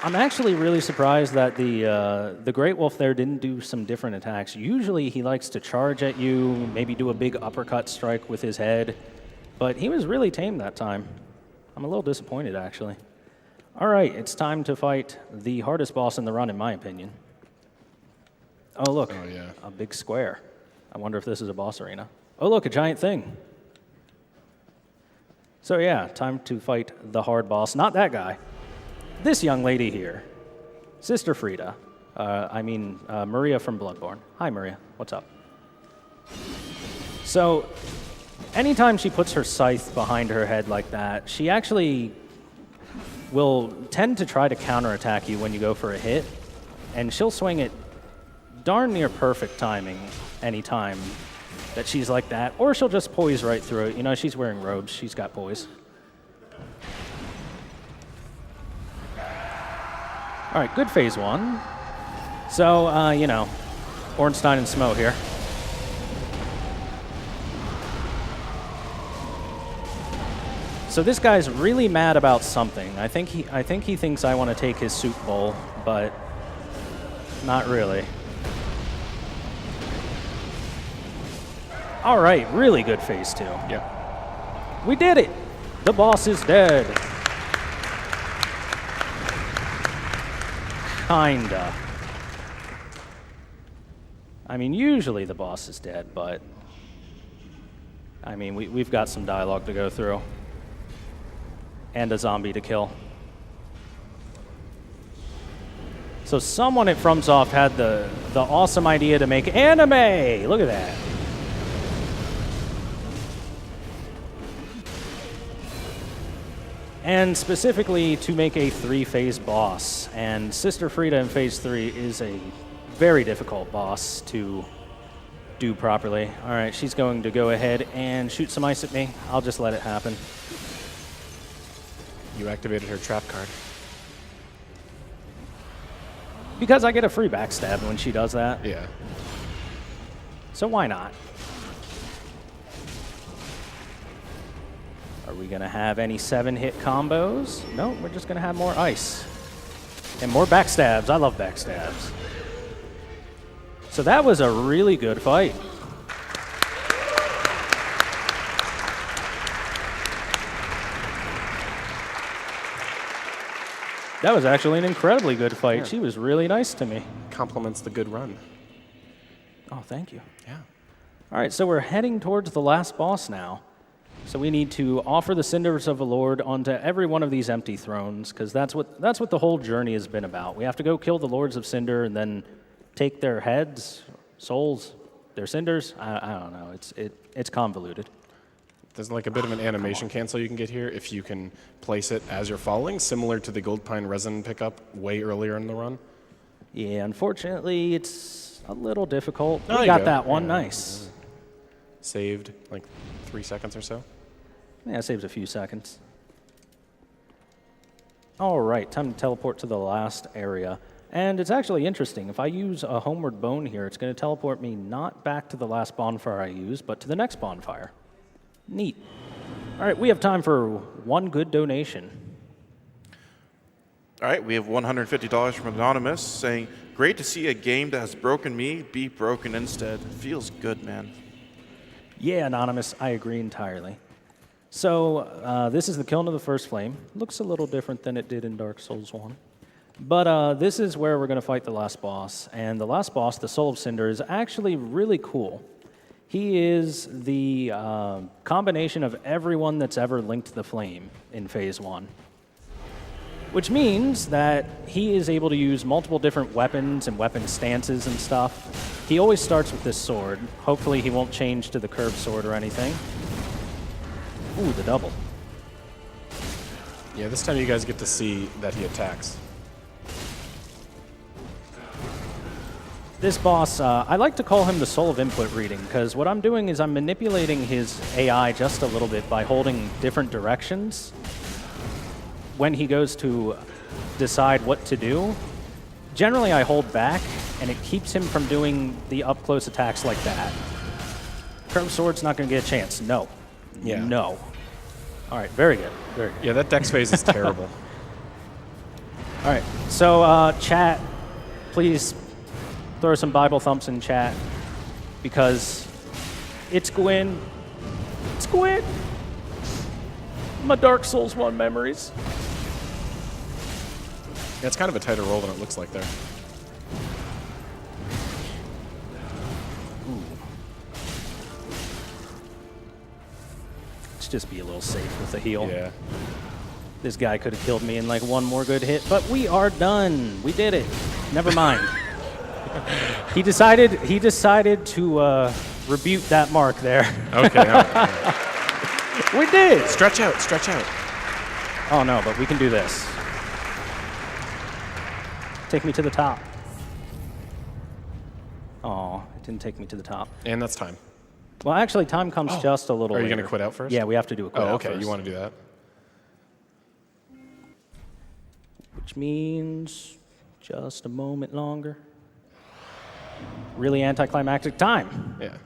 I'm actually really surprised that the Great Wolf there didn't do some different attacks. Usually he likes to charge at you, maybe do a big uppercut strike with his head, but he was really tame that time. I'm a little disappointed, actually. All right, it's time to fight the hardest boss in the run, in my opinion. Oh, look, Oh, yeah. a big square. I wonder if this is a boss arena. Oh, look, a giant thing. So yeah, time to fight the hard boss. Not that guy. This young lady here, Sister Frida. Maria from Bloodborne. Hi, Maria. What's up? So, anytime she puts her scythe behind her head like that, she actually will tend to try to counterattack you when you go for a hit, and she'll swing it darn near perfect timing anytime that she's like that, or she'll just poise right through it. You know, she's wearing robes. She's got poise. All right, good phase 1. So, Ornstein and Smo here. So this guy's really mad about something. I think he thinks I want to take his soup bowl, but not really. All right, really good phase 2. Yep. We did it. The boss is dead. Kinda. I mean, usually the boss is dead, but I mean, we've got some dialogue to go through and a zombie to kill. So someone at FromSoft had the awesome idea to make anime. Look at that. And specifically to make a 3-phase boss. And Sister Frida in phase 3 is a very difficult boss to do properly. All right, she's going to go ahead and shoot some ice at me. I'll just let it happen. You activated her trap card. Because I get a free backstab when she does that. Yeah. So why not? Are we going to have any 7-hit combos? No, we're just going to have more ice. And more backstabs. I love backstabs. So that was a really good fight. That was actually an incredibly good fight. Yeah. She was really nice to me. Compliments the good run. Oh, thank you. Yeah. All right, so we're heading towards the last boss now. So we need to offer the Cinders of the Lord onto every one of these empty thrones, because that's what the whole journey has been about. We have to go kill the Lords of Cinder and then take their heads, souls, their cinders. I don't know. It's convoluted. There's like a bit of an animation cancel you can get here if you can place it as you're falling, similar to the Gold Pine resin pickup way earlier in the run. Yeah, unfortunately, it's a little difficult. Oh, We you got go. that one. Yeah. Nice. Saved like 3 seconds or so. Yeah, it saves a few seconds. All right, time to teleport to the last area. And it's actually interesting. If I use a homeward bone here, it's going to teleport me not back to the last bonfire I used, but to the next bonfire. Neat. All right, we have time for one good donation. All right, we have $150 from Anonymous saying, "Great to see a game that has broken me be broken instead. Feels good, man." Yeah, Anonymous, I agree entirely. So this is the Kiln of the First Flame. Looks a little different than it did in Dark Souls 1. But this is where we're going to fight the last boss. And the last boss, the Soul of Cinder, is actually really cool. He is the combination of everyone that's ever linked the flame in Phase 1. Which means that he is able to use multiple different weapons and weapon stances and stuff. He always starts with this sword. Hopefully he won't change to the curved sword or anything. Ooh, the double. Yeah, this time you guys get to see that he attacks. This boss, I like to call him the soul of input reading, because what I'm doing is I'm manipulating his AI just a little bit by holding different directions. When he goes to decide what to do, generally I hold back, and it keeps him from doing the up-close attacks like that. Curved sword's not going to get a chance. No. Yeah. No. All right, very good. Very good. Yeah, that dex phase is terrible. All right, so chat, please throw some Bible thumps in chat, because it's Gwyn. It's Gwyn. My Dark Souls 1 memories. Yeah, it's kind of a tighter roll than it looks like there. Let's just be a little safe with the heal. Yeah. This guy could have killed me in like one more good hit, but we are done. We did it. Never mind. He decided to rebuke that mark there. Okay. All right. We did. Stretch out, stretch out. Oh no, but we can do this. Take me to the top. Oh, it didn't take me to the top. And that's time. Well, actually, time comes just a little Are you later. going to quit out first? Yeah, we have to do a quit out okay. first. You want to do that? Which means just a moment longer. Really anticlimactic time. Yeah.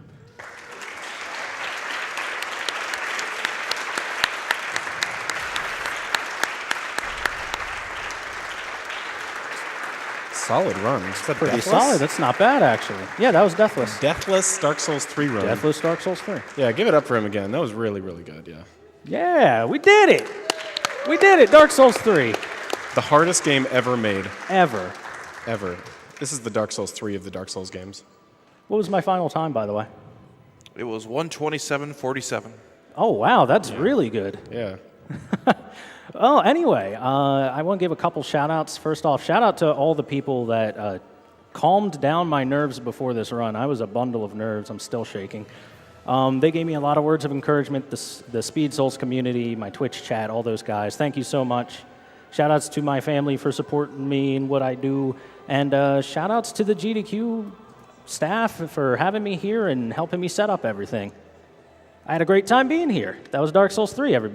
Solid run. Is that Pretty Deathless? solid. That's not bad, actually. Yeah, that was Deathless. Deathless Dark Souls 3 run. Deathless Dark Souls 3. Yeah, give it up for him again. That was really, really good, yeah. Yeah, we did it. We did it. Dark Souls 3. The hardest game ever made. Ever. Ever. This is the Dark Souls 3 of the Dark Souls games. What was my final time, by the way? It was 127.47. Oh, wow. That's really good. Yeah. Oh, anyway, I want to give a couple shout-outs. First off, shout-out to all the people that calmed down my nerves before this run. I was a bundle of nerves. I'm still shaking. They gave me a lot of words of encouragement, the Speed Souls community, my Twitch chat, all those guys. Thank you so much. Shout-outs to my family for supporting me in what I do. And shout-outs to the GDQ staff for having me here and helping me set up everything. I had a great time being here. That was Dark Souls 3, everybody.